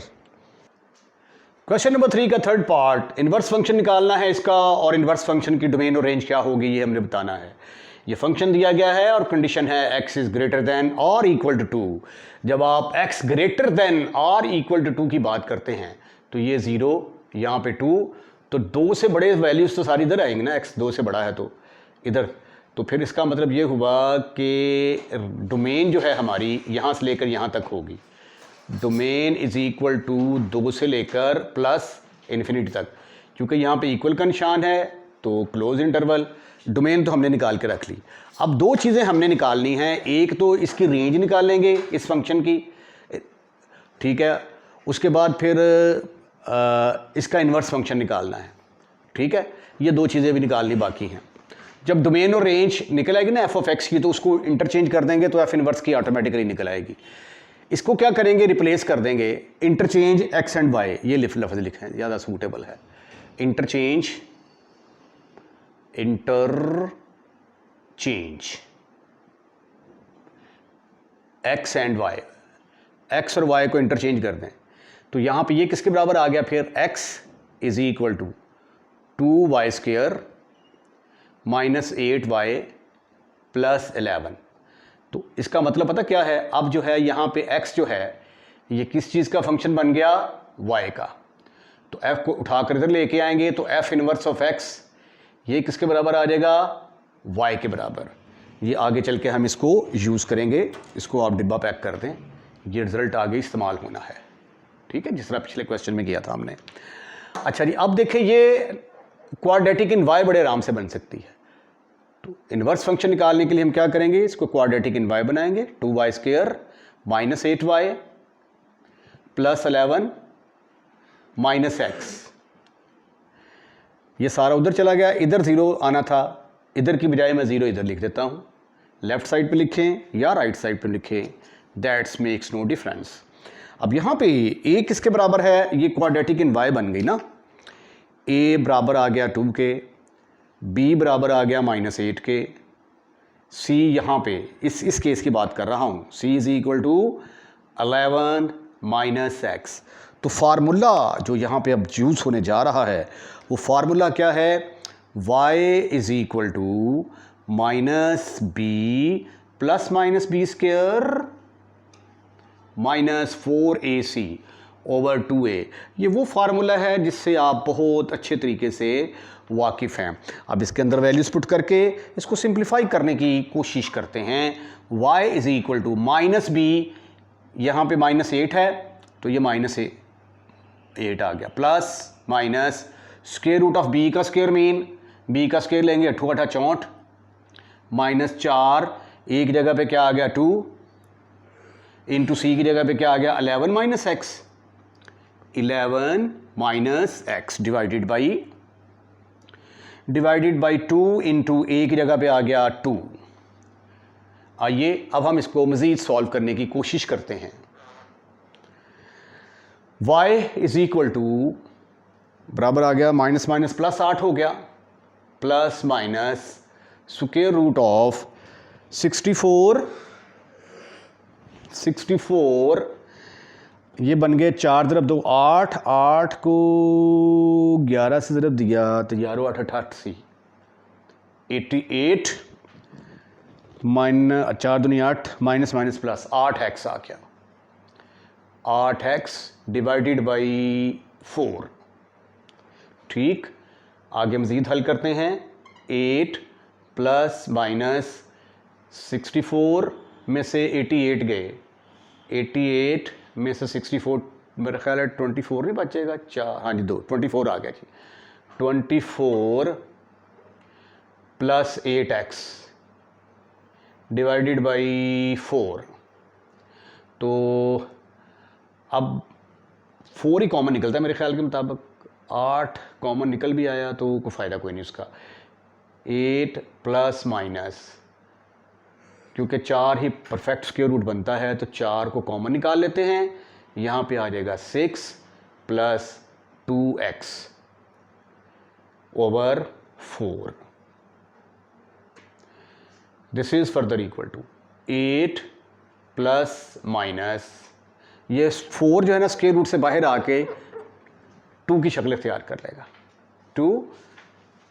Question number 3 का थर्ड पार्ट, इनवर्स फंक्शन निकालना है इसका, और इनवर्स फंक्शन की डोमेन और रेंज क्या होगी ये हमने बताना है। ये फंक्शन दिया गया है और कंडीशन है x इज ग्रेटर देन और इक्वल टू 2। जब आप x ग्रेटर देन और इक्वल टू 2 की बात करते हैं तो ये 0, यहाँ पे 2, तो 2 से बड़े वैल्यूज तो सारी इधर आएंगे ना, x 2 से बड़ा है तो इधर। तो फिर इसका मतलब ये हुआ कि डोमेन जो है हमारी यहाँ से लेकर यहाँ तक होगी। डोमेन इज इक्वल टू 2 से लेकर +इंफिनिटी तक। क्योंकि यहाँ पे इक्वल का निशान है तो क्लोज इंटरवल। डोमेन तो हमने निकाल के रख ली। अब दो चीज़ें हमने निकालनी हैं, एक तो इसकी रेंज निकालेंगे इस फंक्शन की, ठीक है, उसके बाद फिर इसका इन्वर्स फंक्शन निकालना है। ठीक है, ये दो चीज़ें भी निकालनी बाकी हैं। जब डोमेन और रेंज निकल आएगी ना f ऑफ x की, तो उसको इंटरचेंज कर देंगे तो f इनवर्स की ऑटोमेटिकली निकल आएगी। इसको क्या करेंगे? रिप्लेस कर देंगे, इंटरचेंज x एंड y, ये लफ्ज़ लिखें ज़्यादा सूटेबल है। Interchange x and y, x और y को इंटरचेंज कर दें तो यहाँ पे ये किसके बराबर आ गया? फिर x is equal to 2y² -8y + 11। तो इसका मतलब पता क्या है? अब जो है यहाँ पे x जो है ये किस चीज़ का फंक्शन बन गया? y का। तो f को उठाकर इधर लेके आएंगे तो f इनवर्स ऑफ x ये किसके बराबर आ जाएगा? y के बराबर। ये आगे चल के हम इसको यूज़ करेंगे। इसको आप डिब्बा पैक कर दें, ये रिज़ल्ट आगे इस्तेमाल होना है। ठीक है, जिस तरह पिछले क्वेश्चन में किया था हमने। अच्छा जी, अब देखें ये क्वाड्रेटिक इन y बड़े आराम से बन सकती है। तो इन्वर्स फंक्शन निकालने के लिए हम क्या करेंगे? इसको क्वाड्रेटिक इन y बनाएंगे। 2y² -8y + 11 -x। ये सारा उधर चला गया, इधर 0 आना था, इधर की बजाय मैं 0 इधर लिख देता हूँ। लेफ़्ट साइड पे लिखें या राइट साइड पे लिखें, दैट्स मेक्स नो डिफरेंस। अब यहाँ पे a किसके बराबर है, ये क्वाड्रेटिक इन y बन गई ना। a बराबर आ गया 2 के, b बराबर आ गया -8 के, c यहाँ पे इस केस की बात कर रहा हूँ, c is equal to 11 minus x. तो फार्मूला जो यहाँ पे अब यूज़ होने जा रहा है वो फार्मूला क्या है, y is equal to -b plus -b square -4ac over 2a। ये वो फार्मूला है जिससे आप बहुत अच्छे तरीके से वाकिफ़ हैं। अब इसके अंदर वैल्यूज़ पुट करके इसको सिंप्लीफाई करने की कोशिश करते हैं। y is equal to -b, यहाँ पे -8 है तो ये -8 आ गया, plus minus square root of b का स्क्वायर मीन, b का स्क्वायर लेंगे 8 8 64, -4 एक जगह पे क्या आ गया 2, इंटू सी की जगह पे क्या आ गया 11 minus x, 11 minus x divided by 2 into a की जगह पे आ गया 2। आइए अब हम इसको मज़ीद सॉल्व करने की कोशिश करते हैं। y इज़ इक्वल टू बराबर आ गया माइनस माइनस प्लस 8 हो गया, plus minus square root of 64 ये बन गए 4 ज़रब 2 8, 8 को 11 से ज़रब दिया तो 11 8 88, 88 4 दूनी 8 माइनस माइनस प्लस 8x आ गया, 8x डिवाइडेड बाई 4। ठीक, आगे मज़ीद हल करते हैं। 8 प्लस माइनस 64 में से 88 गए, 88 में से 64 मेरा ख्याल है 24 नहीं बचेगा, 4 हाँ जी 2 24 आ गया जी, 24 प्लस 8x डिवाइडेड बाई 4। तो अब 4 ही कॉमन निकलता है मेरे ख्याल के मुताबिक, 8 कॉमन निकल भी आया तो कोई फ़ायदा कोई नहीं उसका। 8 प्लस माइनस, क्योंकि 4 ही परफेक्ट स्क्वायर रूट बनता है तो 4 को कॉमन निकाल लेते हैं, यहाँ पे आ जाएगा 6 plus 2x over 4। This is further equal to 8 plus minus, ये 4 जो है ना स्क्वायर रूट से बाहर आके 2 की शक्ल इख्तियार कर लेगा। 2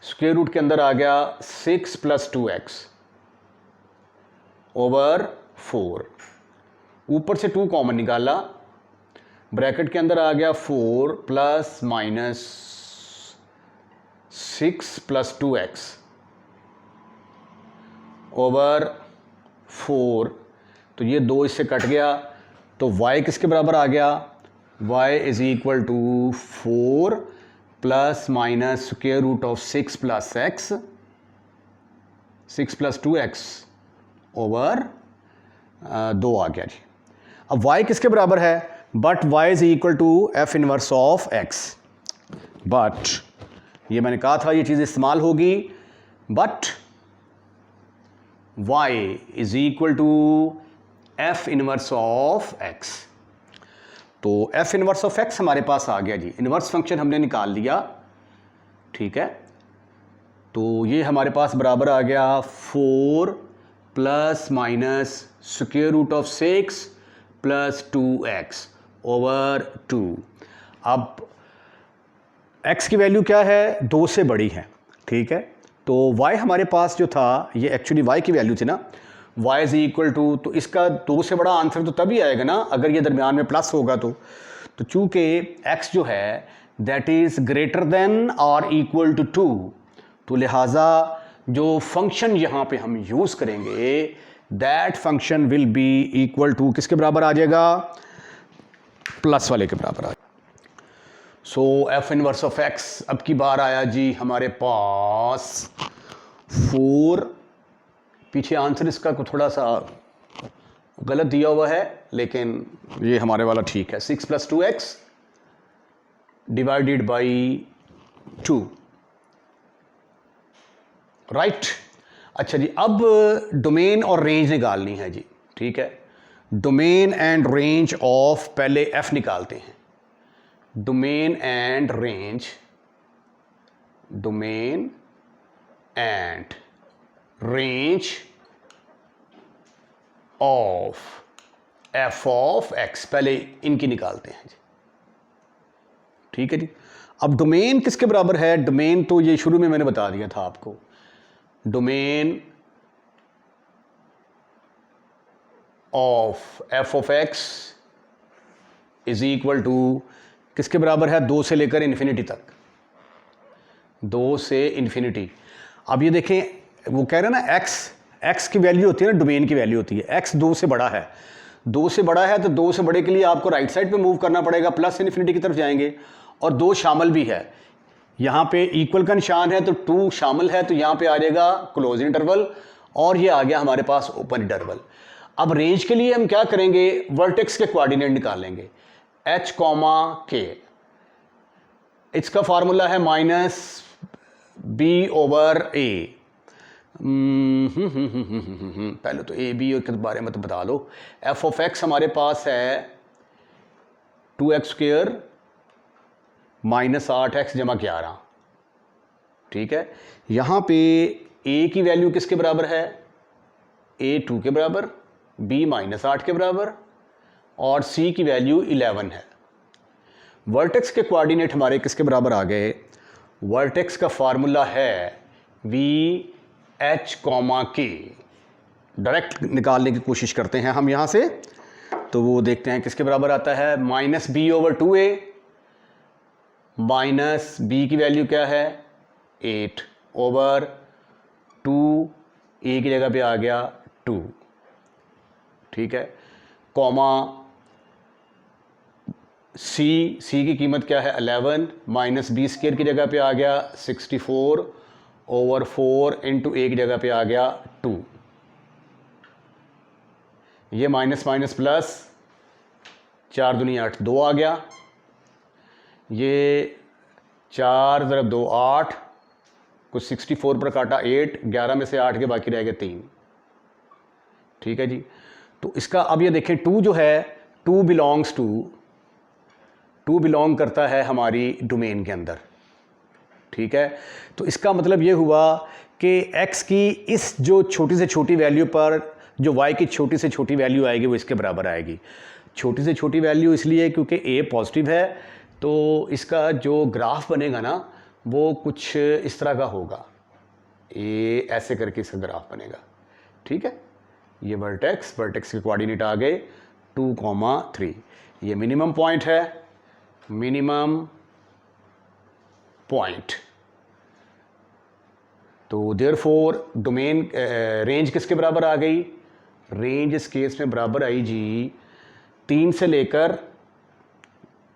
स्क्वायर रूट के अंदर आ गया 6 प्लस 2x ओवर 4, ऊपर से 2 कॉमन निकाला, ब्रैकेट के अंदर आ गया 4 plus minus 6 plus 2x over 4, तो ये 2 इससे कट गया तो y किसके बराबर आ गया, y is equal to 4 plus minus square root of 6 plus x, 6 plus 2x over 2 आ गया जी। अब y किसके बराबर है, but y is equal to f inverse of x, but ये मैंने कहा था ये चीज़ इस्तेमाल होगी, but y is equal to f inverse of x। तो f इनवर्स ऑफ x हमारे पास आ गया जी, इनवर्स फंक्शन हमने निकाल लिया, ठीक है। तो ये हमारे पास बराबर आ गया 4 plus minus square root of 6 plus 2x over 2। अब x की वैल्यू क्या है, 2 से बड़ी है, ठीक है। तो y हमारे पास जो था ये एक्चुअली y की वैल्यू थी ना, y इज़ इक्वल टू, तो इसका 2 से बड़ा आंसर तो तभी आएगा ना अगर ये दरमियान में प्लस होगा। तो चूँकि x जो है दैट इज़ ग्रेटर देन और इक्वल टू 2, तो लिहाजा जो फंक्शन यहाँ पे हम यूज़ करेंगे that function will be equal to किसके बराबर आ जाएगा, प्लस वाले के बराबर आ जाएगा। सो f इनवर्स ऑफ x अब की बार आया जी हमारे पास 4, पीछे आंसर इसका को थोड़ा सा गलत दिया हुआ है लेकिन ये हमारे वाला ठीक है, 6 plus 2x divided by 2 right. अच्छा जी, अब डोमेन और रेंज निकालनी है जी, ठीक है। डोमेन एंड रेंज ऑफ, पहले एफ निकालते हैं। Domain and range, domain and range of f of x, पहले इनकी निकालते हैं जी, ठीक है जी। अब डोमेन किसके बराबर है? डोमेन तो ये शुरू में मैंने बता दिया था आपको, domain of f of x is equal to किसके बराबर है? 2 से लेकर इन्फिनिटी तक, 2 से इन्फिनिटी। अब ये देखें, वो कह रहे हैं ना एक्स की वैल्यू होती है ना, डोमेन की वैल्यू होती है। एक्स 2 से बड़ा है, 2 से बड़ा है तो 2 से बड़े के लिए आपको राइट साइड पे मूव करना पड़ेगा, प्लस इन्फिनिटी की तरफ जाएंगे। और 2 शामिल भी है, यहाँ पे इक्वल का निशान है तो 2 शामिल है, तो यहाँ पे आ जाएगा क्लोज इंटरवल, और ये आ गया हमारे पास ओपन इंटरवल। अब रेंज के लिए हम क्या करेंगे? वर्टेक्स के कोऑर्डिनेट निकालेंगे, h, k। इसका फार्मूला है -b/a। पहले तो ए बी के बारे में तो बता लो। एफ ऑफ एक्स हमारे पास है 2x² -8x = 11, ठीक है। यहाँ पे a की वैल्यू किसके बराबर है? a 2 के बराबर, b -8 के बराबर, और c की वैल्यू 11 है। वर्टेक्स के कोऑर्डिनेट हमारे किसके बराबर आ गए? वर्टेक्स का फार्मूला है VH, K। डायरेक्ट निकालने की कोशिश करते हैं हम यहाँ से, तो वो देखते हैं किसके बराबर आता है। -b/2a, माइनस b की वैल्यू क्या है? 8/2, a की जगह पे आ गया 2, ठीक है। कॉमा c की कीमत क्या है? 11, -b² की जगह पे आ गया 64/4 इंटू a की जगह पे आ गया 2। ये माइनस माइनस प्लस, 4 दूनी 8, 2 आ गया। ये 4 × 2 8, कुछ 64 पर काटा 8, 11 में से 8 के बाकी रह गए 3, ठीक है जी। तो इसका अब ये देखें, 2 जो है, 2 बिलोंग करता है हमारी डोमेन के अंदर, ठीक है। तो इसका मतलब ये हुआ कि x की इस जो छोटी से छोटी वैल्यू पर जो y की छोटी से छोटी वैल्यू आएगी वो इसके बराबर आएगी। छोटी से छोटी वैल्यू इसलिए क्योंकि a पॉजिटिव है, तो इसका जो ग्राफ बनेगा ना वो कुछ इस तरह का होगा, a ऐसे करके इसका ग्राफ बनेगा, ठीक है। ये वर्टेक्स के कोऑर्डिनेट आ गए 2, 3। ये मिनिमम पॉइंट है, मिनिमम पॉइंट। तो देयरफॉर डोमेन रेंज किसके बराबर आ गई? रेंज इस केस में बराबर आई जी 3 से लेकर,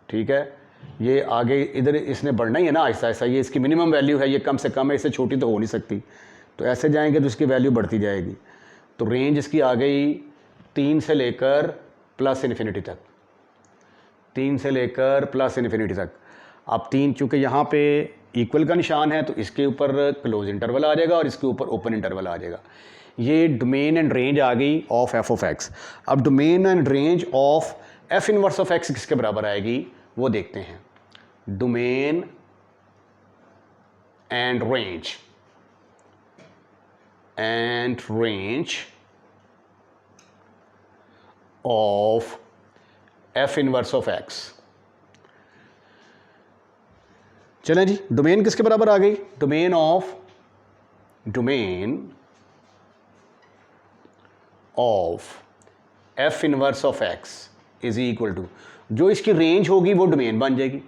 ठीक है। ये आगे इधर इसने बढ़ना ही है ना ऐसा ऐसा, ये इसकी मिनिमम वैल्यू है, ये कम से कम है, इससे छोटी तो हो नहीं सकती। तो ऐसे जाएंगे तो इसकी वैल्यू बढ़ती जाएगी। तो रेंज इसकी आ गई 3 से लेकर प्लस इन्फिनिटी तक, 3 से लेकर प्लस इन्फिनिटी तक। अब 3 चूँकि यहाँ पे इक्वल का निशान है तो इसके ऊपर क्लोज इंटरवल आ जाएगा और इसके ऊपर ओपन इंटरवल आ जाएगा। ये डोमेन एंड रेंज आ गई ऑफ एफ ऑफ एक्स। अब domain and range of f inverse of x किसके बराबर आएगी वो देखते हैं। Domain and range of f inverse of x. चलें जी, डोमेन किसके बराबर आ गई? Domain of f inverse of x is equal to, जो इसकी रेंज होगी वो डोमेन बन जाएगी,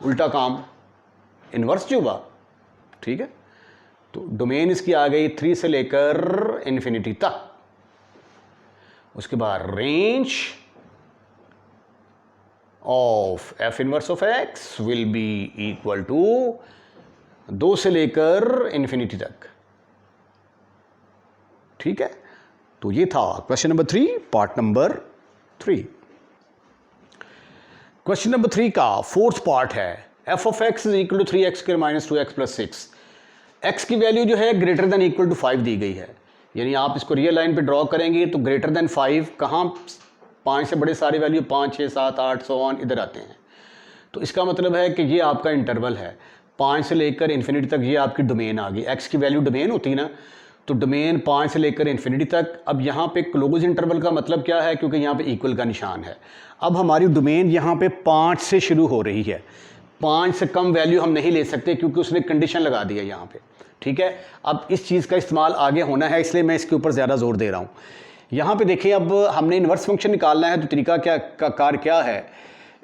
उल्टा काम, इनवर्स जो हुआ, ठीक है। तो डोमेन इसकी आ गई 3 से लेकर इन्फिनिटी तक। उसके बाद range of f inverse of x will be equal to 2 से लेकर इन्फिनिटी तक, ठीक है। तो ये था question number 3, part number 3। Question number 3 का 4th पार्ट है f of x is equal to 3x² - 2x + 6। x की वैल्यू जो है ग्रेटर देन इक्वल टू 5 दी गई है, यानी आप इसको रियल लाइन पे ड्रॉ करेंगे तो ग्रेटर देन 5 कहाँ, 5 से बड़े सारी वैल्यू 5, 6, 7, 8, 100 इधर आते हैं। तो इसका मतलब है कि ये आपका इंटरवल है 5 से लेकर इन्फिनिटी तक, ये आपकी डोमेन आ गई। x की वैल्यू डोमेन होती है ना, तो डोमेन 5 से लेकर इन्फिनिटी तक। अब यहाँ पे क्लोज इंटरवल का मतलब क्या है, क्योंकि यहाँ पे इक्वल का निशान है। अब हमारी डोमेन यहाँ पे 5 से शुरू हो रही है, 5 से कम वैल्यू हम नहीं ले सकते क्योंकि उसने कंडीशन लगा दी है यहाँ पे, ठीक है। अब इस चीज़ का इस्तेमाल आगे होना है, इसलिए मैं इसके ऊपर ज़्यादा जोर दे रहा हूँ। यहाँ पे देखिए, अब हमने इन्वर्स फंक्शन निकालना है, तो तरीका का कार क्या है,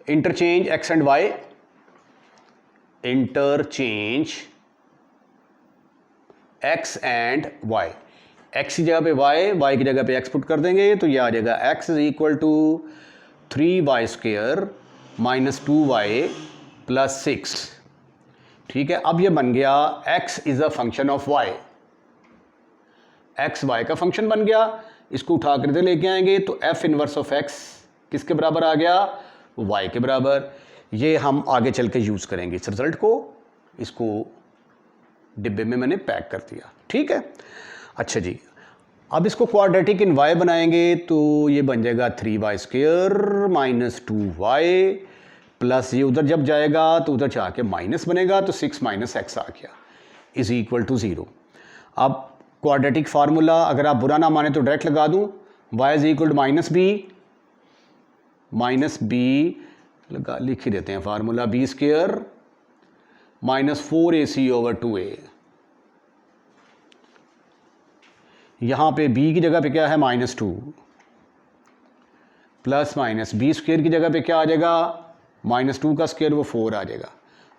interchange x and y, interchange x and y, x की जगह पे y की जगह पे x पुट कर देंगे, तो ये आ जाएगा x is equal to 3y square minus 2y plus 6, ठीक है। अब ये बन गया x is a function of y, x y का फंक्शन बन गया। इसको उठा कर इधर लेके आएंगे तो f इनवर्स ऑफ x किसके बराबर आ गया, y के बराबर। ये हम आगे चल के यूज़ करेंगे इस रिजल्ट को, इसको डिब्बे में मैंने पैक कर दिया, ठीक है। अच्छा जी, अब इसको क्वाड्रेटिक इन y बनाएंगे तो ये बन जाएगा 3y square minus 2y plus, ये उधर जब जाएगा तो उधर जाके माइनस बनेगा, तो 6 माइनस x आ गया इज इक्वल टू 0। अब क्वाड्रेटिक फार्मूला अगर आप बुरा ना माने तो डायरेक्ट लगा दूं, y is equal to minus b लगा, लिख ही देते हैं formula, b square minus 4ac over 2a। यहाँ पे b की जगह पे क्या है, -2 प्लस माइनस बी स्क्वायर की जगह पे क्या आ जाएगा, -2 का स्क्वायर वो 4 आ जाएगा,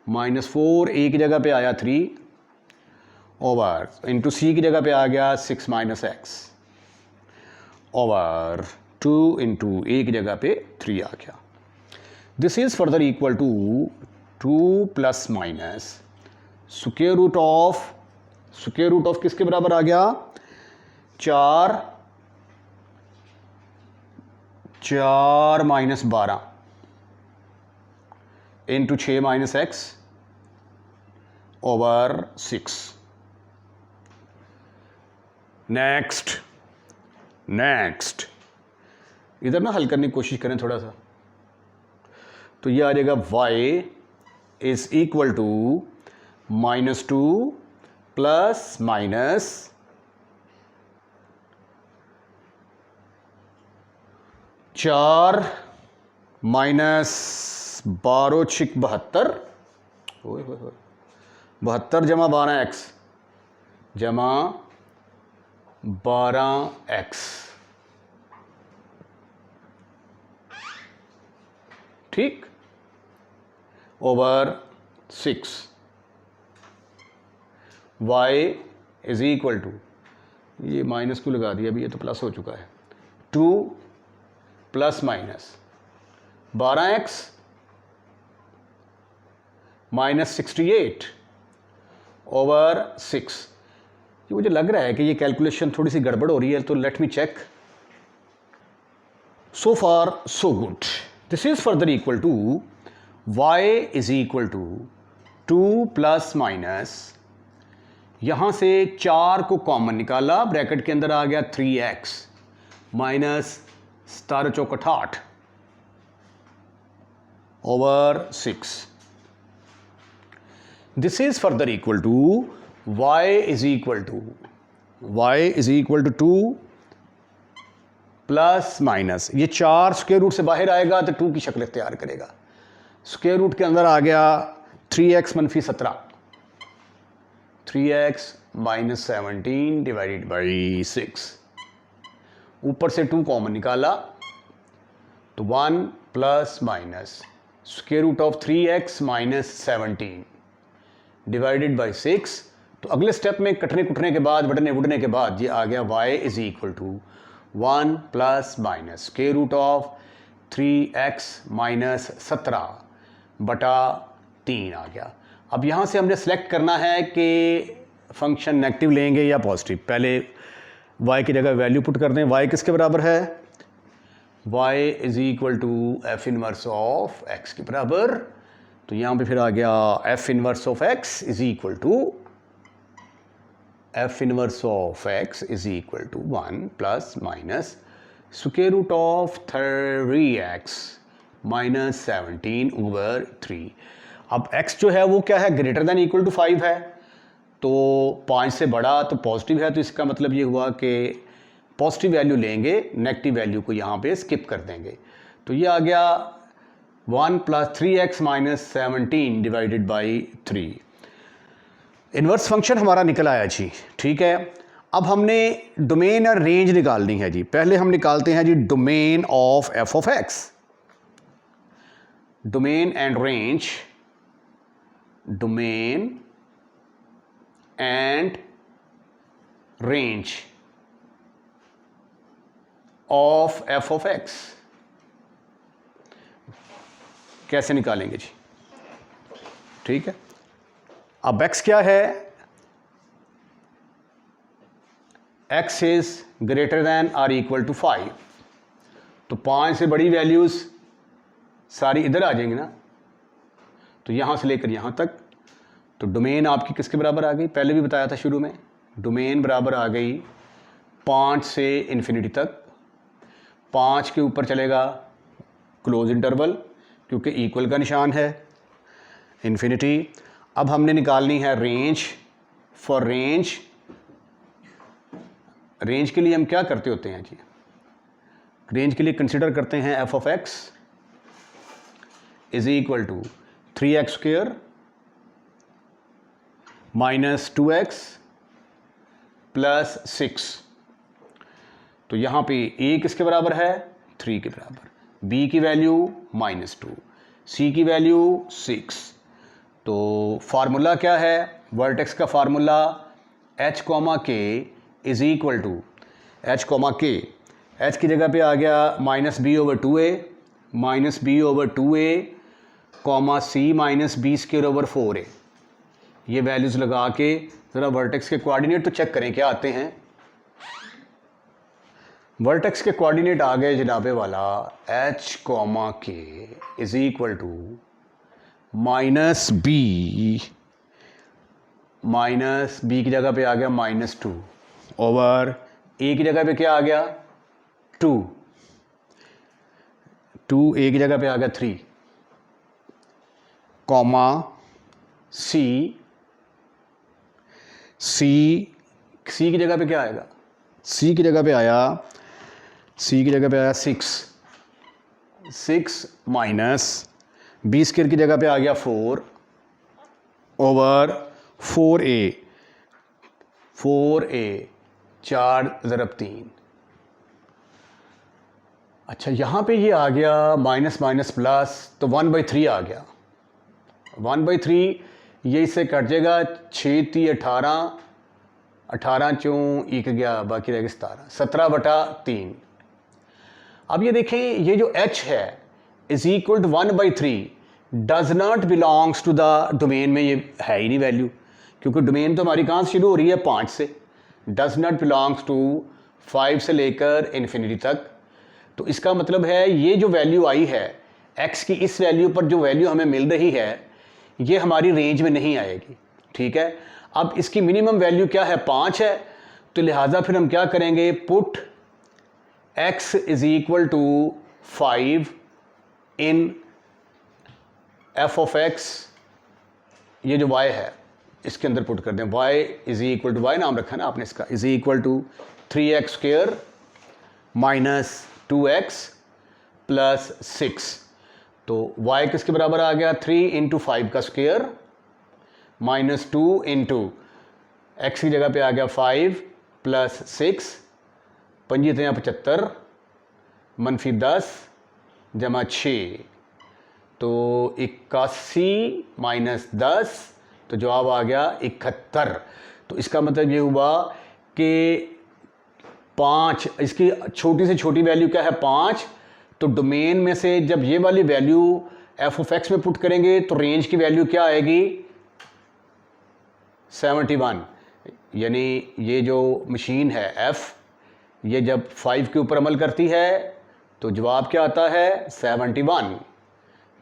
-4 a की जगह पे आया 3 ओवर इंटू सी की जगह पे आ गया 6 minus x over 2 into a की जगह पे 3 आ गया। This is further equal to 2 plus minus square root of किसके बराबर आ गया, 4 minus 12 into 6 minus x over 6। Next इधर ना हल करने की कोशिश करें थोड़ा सा, तो ये आ जाएगा y is equal to -2 plus minus 4 minus 12 6 72, 72 जमा 12x जमा 12x, ठीक, over 6। y is equal to, ये माइनस को लगा दिया अभी, ये तो प्लस हो चुका है, 2 plus minus 12x minus 68 over 6। मुझे लग रहा है कि ये कैलकुलेशन थोड़ी सी गड़बड़ हो रही है, तो let me check. So far so good. This is further equal to y is equal to 2 plus minus, यहां से 4 को कॉमन निकाला, ब्रैकेट के अंदर आ गया 3x माइनस 17 चौक 8 over 6। This is further equal to y is equal to 2 plus minus, ये 4 स्क्वायर रूट से बाहर आएगा तो 2 की शक्ल तैयार करेगा, स्क्वायर रूट के अंदर आ गया 3x मनफी 17, 3x माइनस 17 डिवाइडेड बाई 6, ऊपर से 2 कॉमन निकाला तो 1 plus minus square root of 3x minus 17 divided by 6। तो अगले स्टेप में कटने कुटने के बाद, बढ़ने उड़ने के बाद ये आ गया y is equal to 1 plus minus square root of 3x minus 17 बटा 3 आ गया। अब यहाँ से हमने सेलेक्ट करना है कि फंक्शन नेगेटिव लेंगे या पॉजिटिव। पहले y की जगह वैल्यू पुट कर दें, y किसके बराबर है, y is equal to f inverse of x के बराबर। तो यहाँ पे फिर आ गया f inverse of x is equal to f inverse of x is equal to 1 plus minus square root of 3x minus 17/3। अब x जो है वो क्या है, ग्रेटर देन इक्वल टू 5 है, तो 5 से बड़ा तो पॉजिटिव है, तो इसका मतलब ये हुआ कि पॉजिटिव वैल्यू लेंगे, नेगेटिव वैल्यू को यहाँ पे स्किप कर देंगे। तो ये आ गया 1 plus 3x minus 17 divided by 3। Inverse function हमारा निकल आया जी, ठीक है। अब हमने डोमेन और रेंज निकालनी है जी। पहले हम निकालते हैं जी domain of f of x. Domain and range, domain and range of f of x कैसे निकालेंगे जी, ठीक है। अब x क्या है, x is greater than or equal to 5, तो 5 से बड़ी वैल्यूज सारी इधर आ जाएंगी ना, तो यहां से लेकर यहां तक। तो डोमेन आपकी किसके बराबर आ गई, पहले भी बताया था शुरू में, डोमेन बराबर आ गई 5 से इन्फिनिटी तक। 5 के ऊपर चलेगा क्लोज इंटरवल, क्योंकि इक्वल का निशान है, इन्फिनिटी। अब हमने निकालनी है रेंज। फॉर रेंज, रेंज के लिए हम क्या करते होते हैं जी, रेंज के लिए कंसिडर करते हैं f of x is equal to 3x square minus 2x plus 6। तो यहाँ पे a किसके बराबर है, 3 के बराबर, b की वैल्यू -2, c की वैल्यू 6। तो फार्मूला क्या है, वर्टेक्स का formula h, k is equal to h, k, h की जगह पे आ गया -b/2a, -b/2a, c -b²/4a। ये वैल्यूज़ लगा के ज़रा वर्टेक्स के कोऑर्डिनेट तो चेक करें क्या आते हैं। वर्टेक्स के कोऑर्डिनेट आ गए जनाबे वाला h, k is equal to -b की जगह पे आ गया -2 ओवर a की जगह पे क्या आ गया 2 a की जगह पे आ गया 3, कॉमा c की जगह पे क्या आएगा, c की जगह पे आया 6 माइनस b स्क्वायर की जगह पे आ गया 4 ओवर 4a 4 × 3। अच्छा, यहाँ पे ये आ गया माइनस माइनस प्लस, तो 1/3 आ गया। 1/3 ये इससे कट जाएगा, 6 × 18, 18 × 1 गया, बाकी रह गया 17/3। अब ये देखें, ये जो h है is equal to 1/3 does not belongs to the domain में, ये है ही नहीं वैल्यू, क्योंकि डोमेन तो हमारी कहाँ से शुरू हो रही है, 5 से। डज नॉट बिलोंग्स टू 5 से लेकर इन्फिनिटी तक। तो इसका मतलब है ये जो वैल्यू आई है x की, इस वैल्यू पर जो वैल्यू हमें मिल रही है ये हमारी रेंज में नहीं आएगी, ठीक है। अब इसकी मिनिमम वैल्यू क्या है, 5 है, तो लिहाजा फिर हम क्या करेंगे, put x is equal to 5 in f of x, ये जो y है इसके अंदर पुट कर दें। y is equal to, y नाम रखा ना आपने इसका, is equal to 3x square minus 2x plus 6। तो y किसके बराबर आ गया, 3 × 5 का स्क्वायर माइनस 2 इंटू x की जगह पे आ गया 5 प्लस 6, 5 × 75 -10 जमा 6, तो 81 माइनस 10, तो जवाब आ गया 71। तो इसका मतलब ये हुआ कि 5, इसकी छोटी से छोटी वैल्यू क्या है, 5। तो डोमेन में से जब ये वाली वैल्यू एफ ऑफ एक्स में पुट करेंगे तो रेंज की वैल्यू क्या आएगी, 71। यानी ये जो मशीन है एफ, ये जब 5 के ऊपर अमल करती है तो जवाब क्या आता है, 71,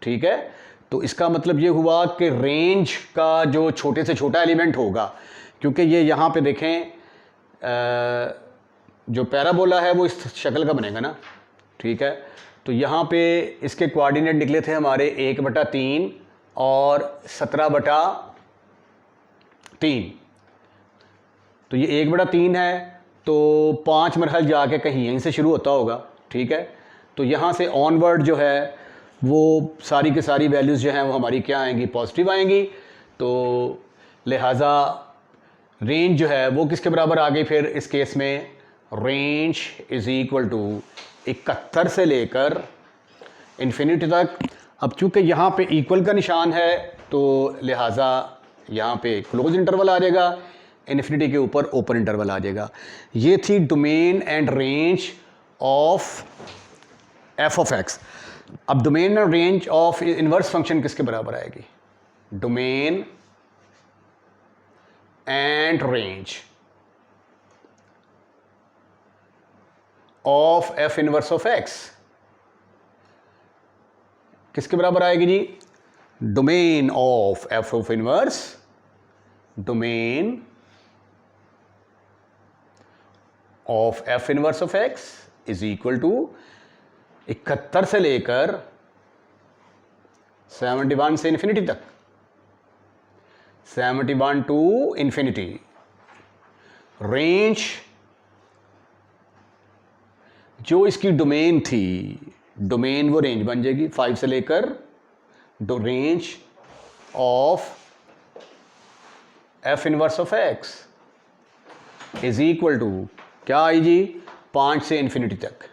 ठीक है। तो इसका मतलब ये हुआ कि रेंज का जो छोटे से छोटा एलिमेंट होगा, क्योंकि ये यहाँ पे देखें जो पैराबोला है वो इस शक्ल का बनेगा ना, ठीक है। तो यहाँ पे इसके कोऑर्डिनेट निकले थे हमारे 1/3 और 17/3। तो ये 1/3 है, तो 5 मरहल जाके कहीं यहीं से शुरू होता होगा, ठीक है। तो यहाँ से ऑनवर्ड जो है वो सारी की सारी वैल्यूज़ जो हैं वो हमारी क्या आएंगी, पॉजिटिव आएंगी। तो लिहाजा रेंज जो है वो किसके बराबर आ गई फिर इस केस में, रेंज इज़ इक्वल टू 71 से लेकर इन्फिनिटी तक। अब चूँकि यहाँ पे इक्वल का निशान है तो लिहाजा यहाँ पे क्लोज इंटरवल आ जाएगा, इन्फिनिटी के ऊपर ओपन इंटरवल आ जाएगा। ये थी domain and range of f of x. अब domain and range of inverse function किसके बराबर आएगी, domain and range of f inverse of x किसके बराबर आएगी जी, domain of f of inverse, domain of f inverse of x is equal to 71 से लेकर 71 से इन्फिनिटी तक, 71 टू इन्फिनिटी। रेंज जो इसकी डोमेन थी, डोमेन वो रेंज बन जाएगी 5 से लेकर range of f inverse of x is equal to क्या आई जी, 5 से इन्फिनिटी तक,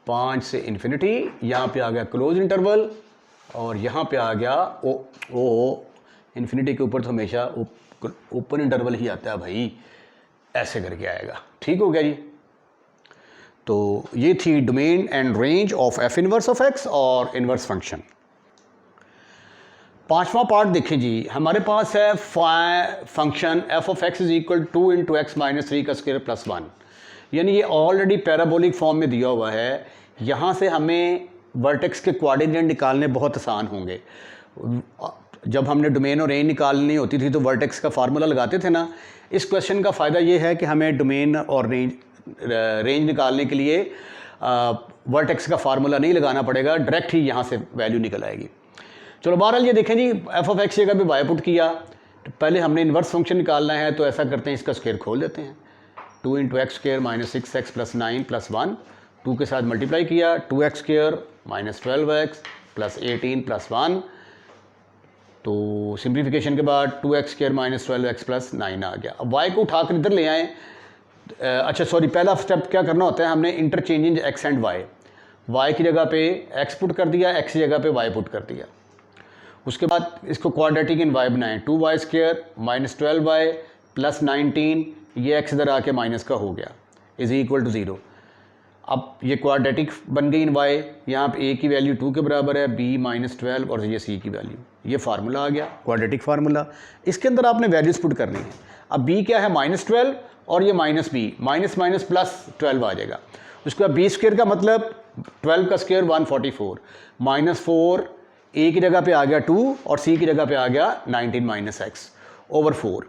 5 से इन्फिनिटी। यहाँ पे आ गया क्लोज इंटरवल और यहाँ पे आ गया ओ इन्फिनिटी के ऊपर तो हमेशा ओपन इंटरवल ही आता है भाई, ऐसे करके आएगा, ठीक हो गया जी। तो ये थी domain and range of f inverse of x और इनवर्स फंक्शन। पांचवा पार्ट देखें जी, हमारे पास है function f of x is equal 2 × x - 3 का स्क्वायर प्लस 1, यानी ये ऑलरेडी पैराबोलिक फॉर्म में दिया हुआ है। यहाँ से हमें वर्टेक्स के कोऑर्डिनेट निकालने बहुत आसान होंगे। जब हमने डोमेन और रेंज निकालनी होती थी तो वर्टेक्स का फार्मूला लगाते थे ना। इस क्वेश्चन का फ़ायदा ये है कि हमें डोमेन और रेंज निकालने के लिए वर्टेक्स का फार्मूला नहीं लगाना पड़ेगा, डायरेक्ट ही यहाँ से वैल्यू निकल आएगी। चलो बहरहाल ये देखें जी, एफ ऑफ एक्स जगह पे वाई पुट किया, तो पहले हमने इन्वर्स फंक्शन निकालना है, तो ऐसा करते हैं इसका स्क्वायर खोल देते हैं। 2 × x² - 6x + 9 + 1, 2 के साथ मल्टीप्लाई किया, 2x² - 12x + 18 + 1, तो सिंप्लीफिकेशन के बाद 2x² - 12x + 9 आ गया। अब y को उठाकर इधर ले आएँ। अच्छा सॉरी, पहला स्टेप क्या करना होता है, हमने इंटरचेंजिंग x एंड y की जगह पे x पुट कर दिया, x की जगह पे y पुट कर दिया। उसके बाद इसको क्वाड्रेटिक इन y बनाएं, 2y² - 12y + 19, ये x इधर आके माइनस का हो गया, इज इक्वल टू 0। अब ये क्वाड्रेटिक बन गई इन y, यहाँ पे a की वैल्यू 2 के बराबर है, b - 12 और ये c की वैल्यू, ये फार्मूला आ गया क्वाड्रेटिक फार्मूला। इसके अंदर आपने वैल्यूज पुट करनी है। अब b क्या है, -12 और ये -b, माइनस प्लस 12 आ जाएगा। उसके बाद b² का मतलब 12 का स्क्वायर 144, -4 a की जगह पे आ गया 2 और c की जगह पे आ गया 19 - x / 4।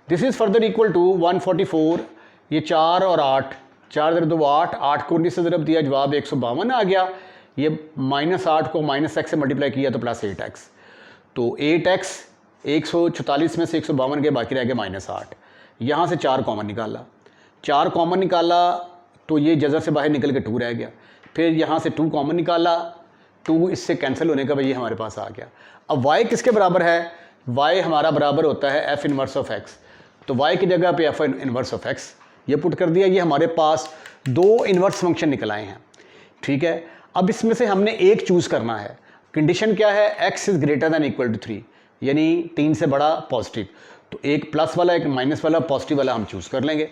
This is further equal to 144, ये 4 और 8, 4 × 2 8, 8 को 19 से ज़रब दिया, जवाब 152 आ गया। ये -8 को -x से मल्टीप्लाई किया तो +8x, तो 8x 144 में से 152 के बाकी रह गया -8। यहाँ से 4 कॉमन निकाला, 4 कॉमन निकाला तो ये जज़र से बाहर निकल के 2 रह गया। फिर यहाँ से 2 कॉमन निकाला, 2 इससे कैंसिल होने का भाई ये हमारे पास आ गया। अब y किसके बराबर है, y हमारा बराबर होता है f इनवर्स ऑफ x, तो y की जगह पे f इनवर्स ऑफ x ये पुट कर दिया। ये हमारे पास 2 इनवर्स फंक्शन निकल आए हैं, ठीक है। अब इसमें से हमने एक चूज़ करना है। कंडीशन क्या है, x is greater than equal to 3, यानी 3 से बड़ा पॉजिटिव, तो एक प्लस वाला एक माइनस वाला पॉजिटिव वाला हम चूज़ कर लेंगे,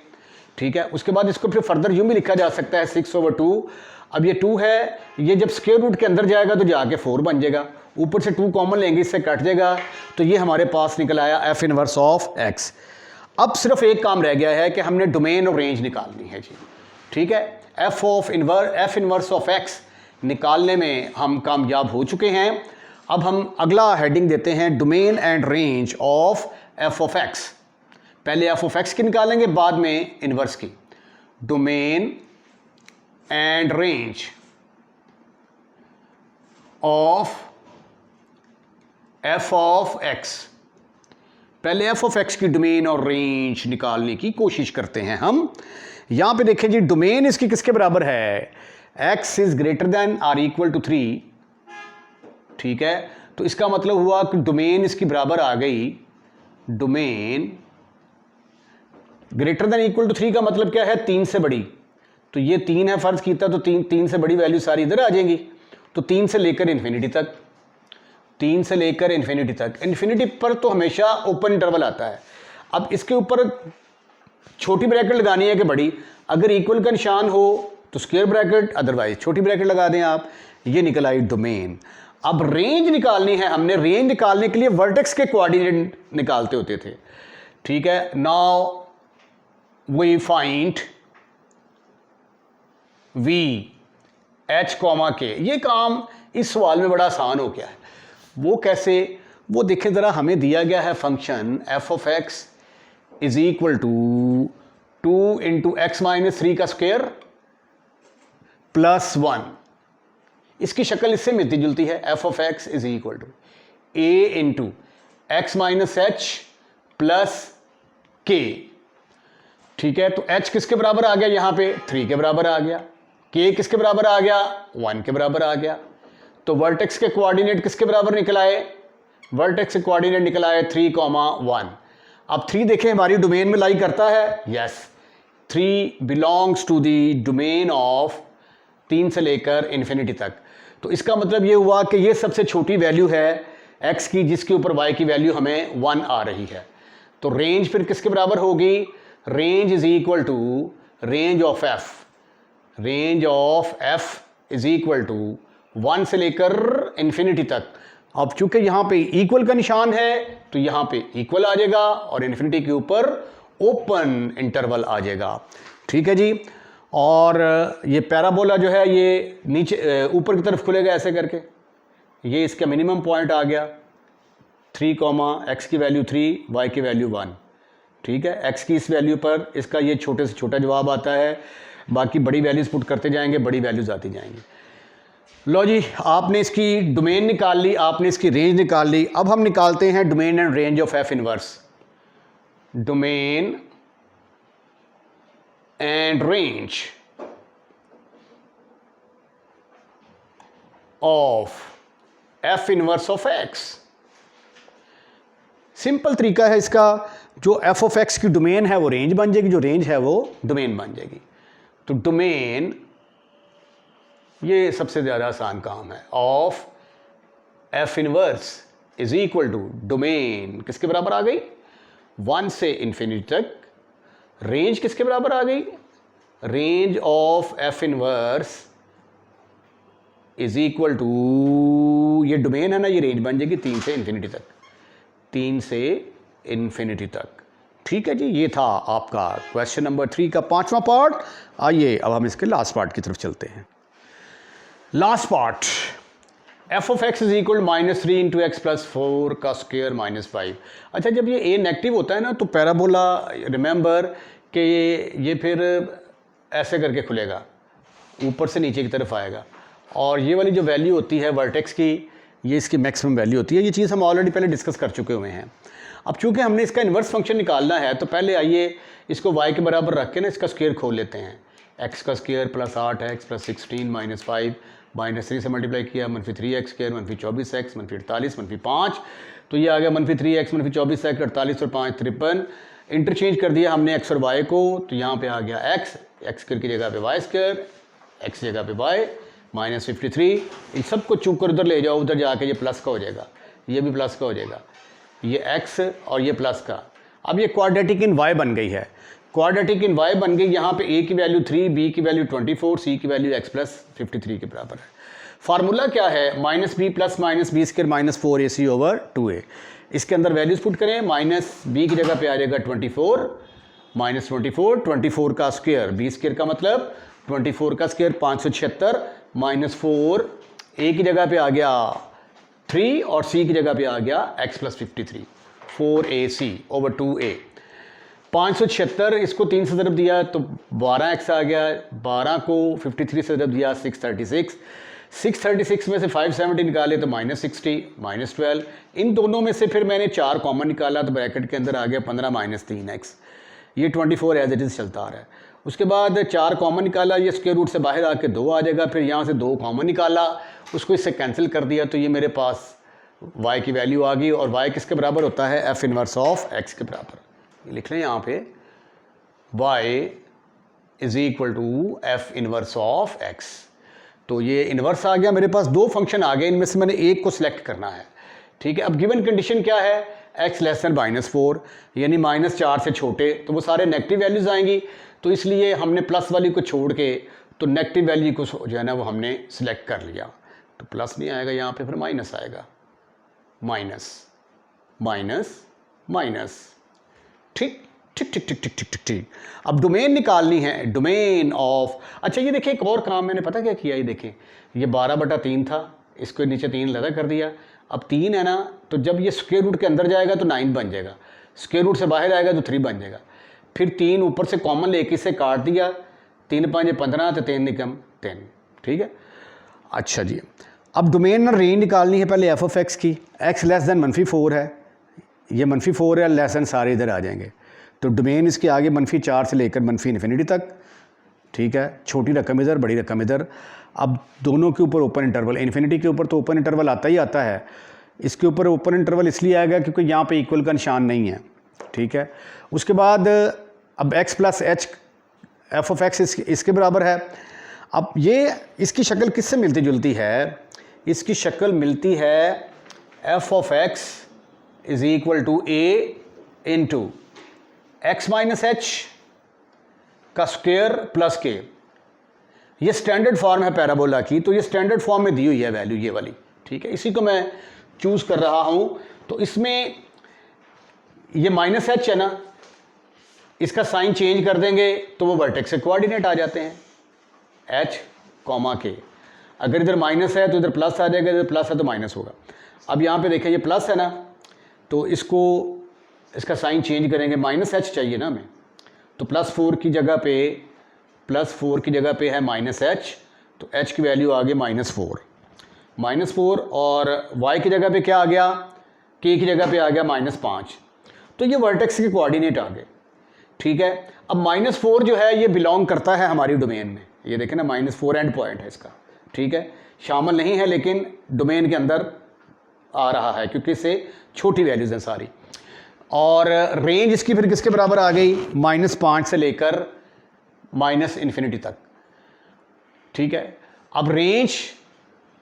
ठीक है। उसके बाद इसको फिर फर्दर यूँ भी लिखा जा सकता है 6/2। अब ये 2 है, ये जब स्क्वायर रूट के अंदर जाएगा तो जाके 4 बन जाएगा, ऊपर से 2 कॉमन लेंगे, इससे कट जाएगा, तो ये हमारे पास निकल आया f इनवर्स ऑफ x। अब सिर्फ एक काम रह गया है कि हमने डोमेन और रेंज निकालनी है जी, ठीक है। f इनवर्स ऑफ x निकालने में हम कामयाब हो चुके हैं। अब हम अगला हेडिंग देते हैं, domain and range of f of x, पहले एफ ऑफ एक्स की निकालेंगे बाद में इनवर्स की। Domain and range of f of x, पहले एफ ऑफ एक्स की डोमेन और रेंज निकालने की कोशिश करते हैं हम। यहां पे देखें जी, डोमेन इसकी किसके बराबर है, x is greater than or equal to 3, ठीक है। तो इसका मतलब हुआ कि डोमेन इसकी बराबर आ गई, domain greater than equal to 3 का मतलब क्या है, 3 से बड़ी। तो ये 3 है फर्ज कीता, तो 3 से बड़ी वैल्यू सारी इधर आ जाएंगी। तो 3 से लेकर इन्फिनिटी तक, 3 से लेकर इन्फिनिटी तक, इन्फिनिटी पर तो हमेशा ओपन इंटरवल आता है। अब इसके ऊपर छोटी ब्रैकेट लगानी है कि बड़ी, अगर इक्वल का निशान हो तो स्क्वायर ब्रैकेट, अदरवाइज छोटी ब्रैकेट लगा दें आप। ये निकल आई डोमेन। अब रेंज निकालनी है हमने, रेंज निकालने के लिए वर्टेक्स के कोऑर्डिनेट निकालते होते थे, ठीक है। Now we find we h comma k. ये काम इस सवाल में बड़ा आसान हो गया है। वो कैसे, वो देखें ज़रा, हमें दिया गया है function f of x is equal to 2 into x minus 3 का स्क्वायर प्लस 1। इसकी शक्ल इससे मिलती जुलती है, f of x is equal to a into x minus h plus k, ठीक है। तो h किसके बराबर आ गया, यहां पे 3 के बराबर आ गया, k किसके बराबर आ गया, 1 के बराबर आ गया। तो वर्टेक्स के कोऑर्डिनेट किसके बराबर निकल आए, वर्टेक्स के कोऑर्डिनेट निकल आए 3,1। अब 3 देखें हमारी डोमेन में लाई करता है, yes, 3 belongs to the domain of 3 से लेकर इन्फिनिटी तक। तो इसका मतलब ये हुआ कि ये सबसे छोटी वैल्यू है x की, जिसके ऊपर y की वैल्यू हमें 1 आ रही है। तो रेंज फिर किसके बराबर होगी, range is equal to range of f, range of f is equal to 1 से लेकर इन्फिनिटी तक। अब चूंकि यहां पे इक्वल का निशान है तो यहां पे इक्वल आ जाएगा और इन्फिनिटी के ऊपर ओपन इंटरवल आ जाएगा, ठीक है जी। और ये पैराबोला जो है ये नीचे ऊपर की तरफ खुलेगा ऐसे करके, ये इसका मिनिमम पॉइंट आ गया 3, x की वैल्यू 3, y की वैल्यू 1, ठीक है। x की इस वैल्यू पर इसका ये छोटे से छोटा जवाब आता है, बाकी बड़ी वैल्यूज पुट करते जाएंगे, बड़ी वैल्यूज आती जाएंगी। लो जी, आपने इसकी डोमेन निकाल ली, आपने इसकी रेंज निकाल ली। अब हम निकालते हैं domain and range of f inverse. Domain and range of f inverse of x. Simple तरीका है इसका, जो एफ ऑफ एक्स की डोमेन है वो रेंज बन जाएगी, जो रेंज है वो डोमेन बन जाएगी। तो डोमेन, ये सबसे ज़्यादा आसान काम है, of f inverse is equal to domain किसके बराबर आ गई, 1 से इन्फिनिटी तक। रेंज किसके बराबर आ गई, range of f inverse is equal to, ये डोमेन है ना, ये रेंज बन जाएगी 3 से इन्फिनिटी तक, 3 से इन्फिनिटी तक, ठीक है जी। ये था आपका क्वेश्चन नंबर 3 का 5वां पार्ट। आइए अब हम इसके लास्ट पार्ट की तरफ चलते हैं। Last part, F of x is equal -3 into x plus 4 का स्क्वायर -5। अच्छा, जब ये ए नेगेटिव होता है ना तो पैराबोला रिमेंबर कि ये फिर ऐसे करके खुलेगा, ऊपर से नीचे की तरफ आएगा, और ये वाली जो वैल्यू होती है वर्टेक्स की, ये इसकी मैक्सिमम वैल्यू होती है। ये चीज़ हम ऑलरेडी पहले डिस्कस कर चुके हुए हैं। अब चूंकि हमने इसका इन्वर्स फंक्शन निकालना है तो पहले आइए इसको y के बराबर रख के ना इसका स्क्वायर खोल लेते हैं। x का square plus 8x plus 16 minus 5 minus 3 से मल्टीप्लाई किया, -3x स्क्वायर, -24x, -48, -5, तो ये आ गया -3x, -24x, 48 और 5 53। इंटरचेंज कर दिया हमने x और y को, तो यहाँ पे आ गया x स्क्वायर की जगह पे y स्क्वायर, x की जगह पे y, -53। इन सबको चूक कर उधर ले जाओ, उधर जाके ये प्लस का हो जाएगा, ये भी प्लस का हो जाएगा, ये x और ये प्लस का। अब ये क्वाड्रेटिक इन y बन गई है, क्वाड्रेटिक इन y बन गई। यहाँ पे a की वैल्यू 3, b की वैल्यू 24, c की वैल्यू x प्लस 53 के बराबर है। फार्मूला क्या है, -b plus -b square -4ac over 2a। इसके अंदर वैल्यूज पुट करें, -b की जगह पे आ जाएगा 24, -24, 24 का स्क्वायर, b स्क्वायर का मतलब 24 का स्क्वायर 576, -4, a की जगह पे आ गया 3 और c की जगह पे आ गया x plus 53। 4ac over 2a। 576 इसको 3 से ज़रब दिया तो 12x आ गया, 12 को 53 से ज़रब दिया 636, 636 में से 570 निकाले तो -60 -12, इन दोनों में से फिर मैंने 4 कॉमन निकाला तो ब्रैकेट के अंदर आ गया 15 - 3x, ये 24 एज इट इज़ चलता आ रहा है। उसके बाद 4 कॉमन निकाला, ये स्क्वायर रूट से बाहर आके 2 आ जाएगा, फिर यहाँ से 2 कॉमन निकाला, उसको इससे कैंसिल कर दिया तो ये मेरे पास y की वैल्यू आ गई, और y किसके बराबर होता है, f इनवर्स ऑफ x के बराबर। लिख लें यहाँ पे y is equal to f inverse of x। तो ये इनवर्स आ गया मेरे पास, 2 फंक्शन आ गए, इनमें से मैंने एक को सिलेक्ट करना है। ठीक है, अब गिवन कंडीशन क्या है, x लेस देन -4 यानी -4 से छोटे, तो वो सारे नेगेटिव वैल्यूज़ आएंगी, तो इसलिए हमने प्लस वाली को छोड़ के तो नेगेटिव वैल्यू को जो है ना वो हमने सिलेक्ट कर लिया। तो प्लस नहीं आएगा यहाँ पे, फिर माइनस आएगा, माइनस माइनस माइनस। ठीक ठीक ठीक ठीक ठीक ठीक ठीक ठीक। अब डोमेन निकालनी है, डोमेन ऑफ, अच्छा ये देखिए एक और काम मैंने पता क्या किया, ये देखें ये 12/3 था, इसको नीचे 3 लगा कर दिया। अब 3 है ना, तो जब ये स्क्वायर रूट के अंदर जाएगा तो 9 बन जाएगा, स्क्वायर रूट से बाहर आएगा तो 3 बन जाएगा। फिर 3 ऊपर से कॉमन लेके इसे काट दिया, 3 5 15 तो 3 निकम 10। ठीक है, अच्छा जी। अब डोमेन ना रेंज निकालनी है पहले f(x) की, x लेस देन -4 है, ये -4 है, लेस देन सारे इधर आ जाएंगे, तो डोमेन इसके आगे -4 से लेकर -∞ तक। ठीक है, छोटी रकम इधर, बड़ी रकम इधर। अब दोनों के ऊपर ओपन इंटरवल, इन्फिनिटी के ऊपर तो ओपन इंटरवल आता ही आता है, इसके ऊपर ओपन इंटरवल इसलिए आएगा क्योंकि यहाँ पे इक्वल का निशान नहीं है। ठीक है, उसके बाद अब x प्लस h f(x) इसके बराबर है। अब ये इसकी शक्ल किससे मिलती जुलती है, इसकी शक्ल मिलती है f(x) is equal to a into x minus h का स्क्वायर प्लस k। ये स्टैंडर्ड फॉर्म है पैराबोला की, तो ये स्टैंडर्ड फॉर्म में दी हुई है वैल्यू ये वाली। ठीक है, इसी को मैं चूज कर रहा हूँ, तो इसमें ये -h है ना, इसका साइन चेंज कर देंगे तो वो वर्टेक्स के कोऑर्डिनेट आ जाते हैं, h, k। अगर इधर माइनस है तो इधर प्लस आ जाएगा, इधर प्लस है तो माइनस होगा। अब यहाँ पे देखें ये प्लस है ना, तो इसका साइन चेंज करेंगे, -h चाहिए ना हमें, तो +4 की जगह पे है -h, तो h की वैल्यू आ गई -4, और y की जगह पे क्या आ गया, k की जगह पे आ गया -5, तो ये वर्टेक्स के कोऑर्डिनेट आ गए। ठीक है, अब -4 जो है ये बिलोंग करता है हमारी डोमेन में, ये देखें ना -4 एंड पॉइंट है इसका। ठीक है, शामिल नहीं है लेकिन डोमेन के अंदर आ रहा है क्योंकि इससे छोटी वैल्यूज़ हैं सारी। और रेंज इसकी फिर किसके बराबर आ गई, -5 से लेकर -∞ तक। ठीक है, अब range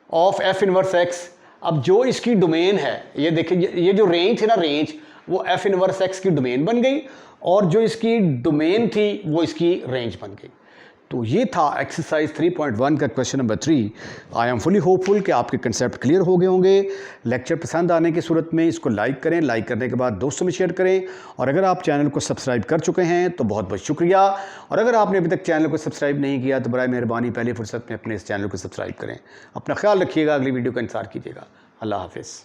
of f inverse x, अब जो इसकी डोमेन है, ये देखिए ये जो रेंज थी ना, रेंज वो f इनवर्स x की डोमेन बन गई, और जो इसकी डोमेन थी वो इसकी रेंज बन गई। तो ये था एक्सरसाइज 3.1 का question number 3। I am fully hopeful कि आपके कंसेप्ट क्लियर हो गए होंगे। लेक्चर पसंद आने की सूरत में इसको लाइक करें, लाइक करने के बाद दोस्तों में शेयर करें, और अगर आप चैनल को सब्सक्राइब कर चुके हैं तो बहुत बहुत शुक्रिया, और अगर आपने अभी तक चैनल को सब्सक्राइब नहीं किया तो बराए मेहरबानी पहली फुर्सत में अपने इस चैनल को सब्सक्राइब करें। अपना ख्याल रखिएगा, अगली वीडियो का इंतजार कीजिएगा। अल्लाह हाफिज़।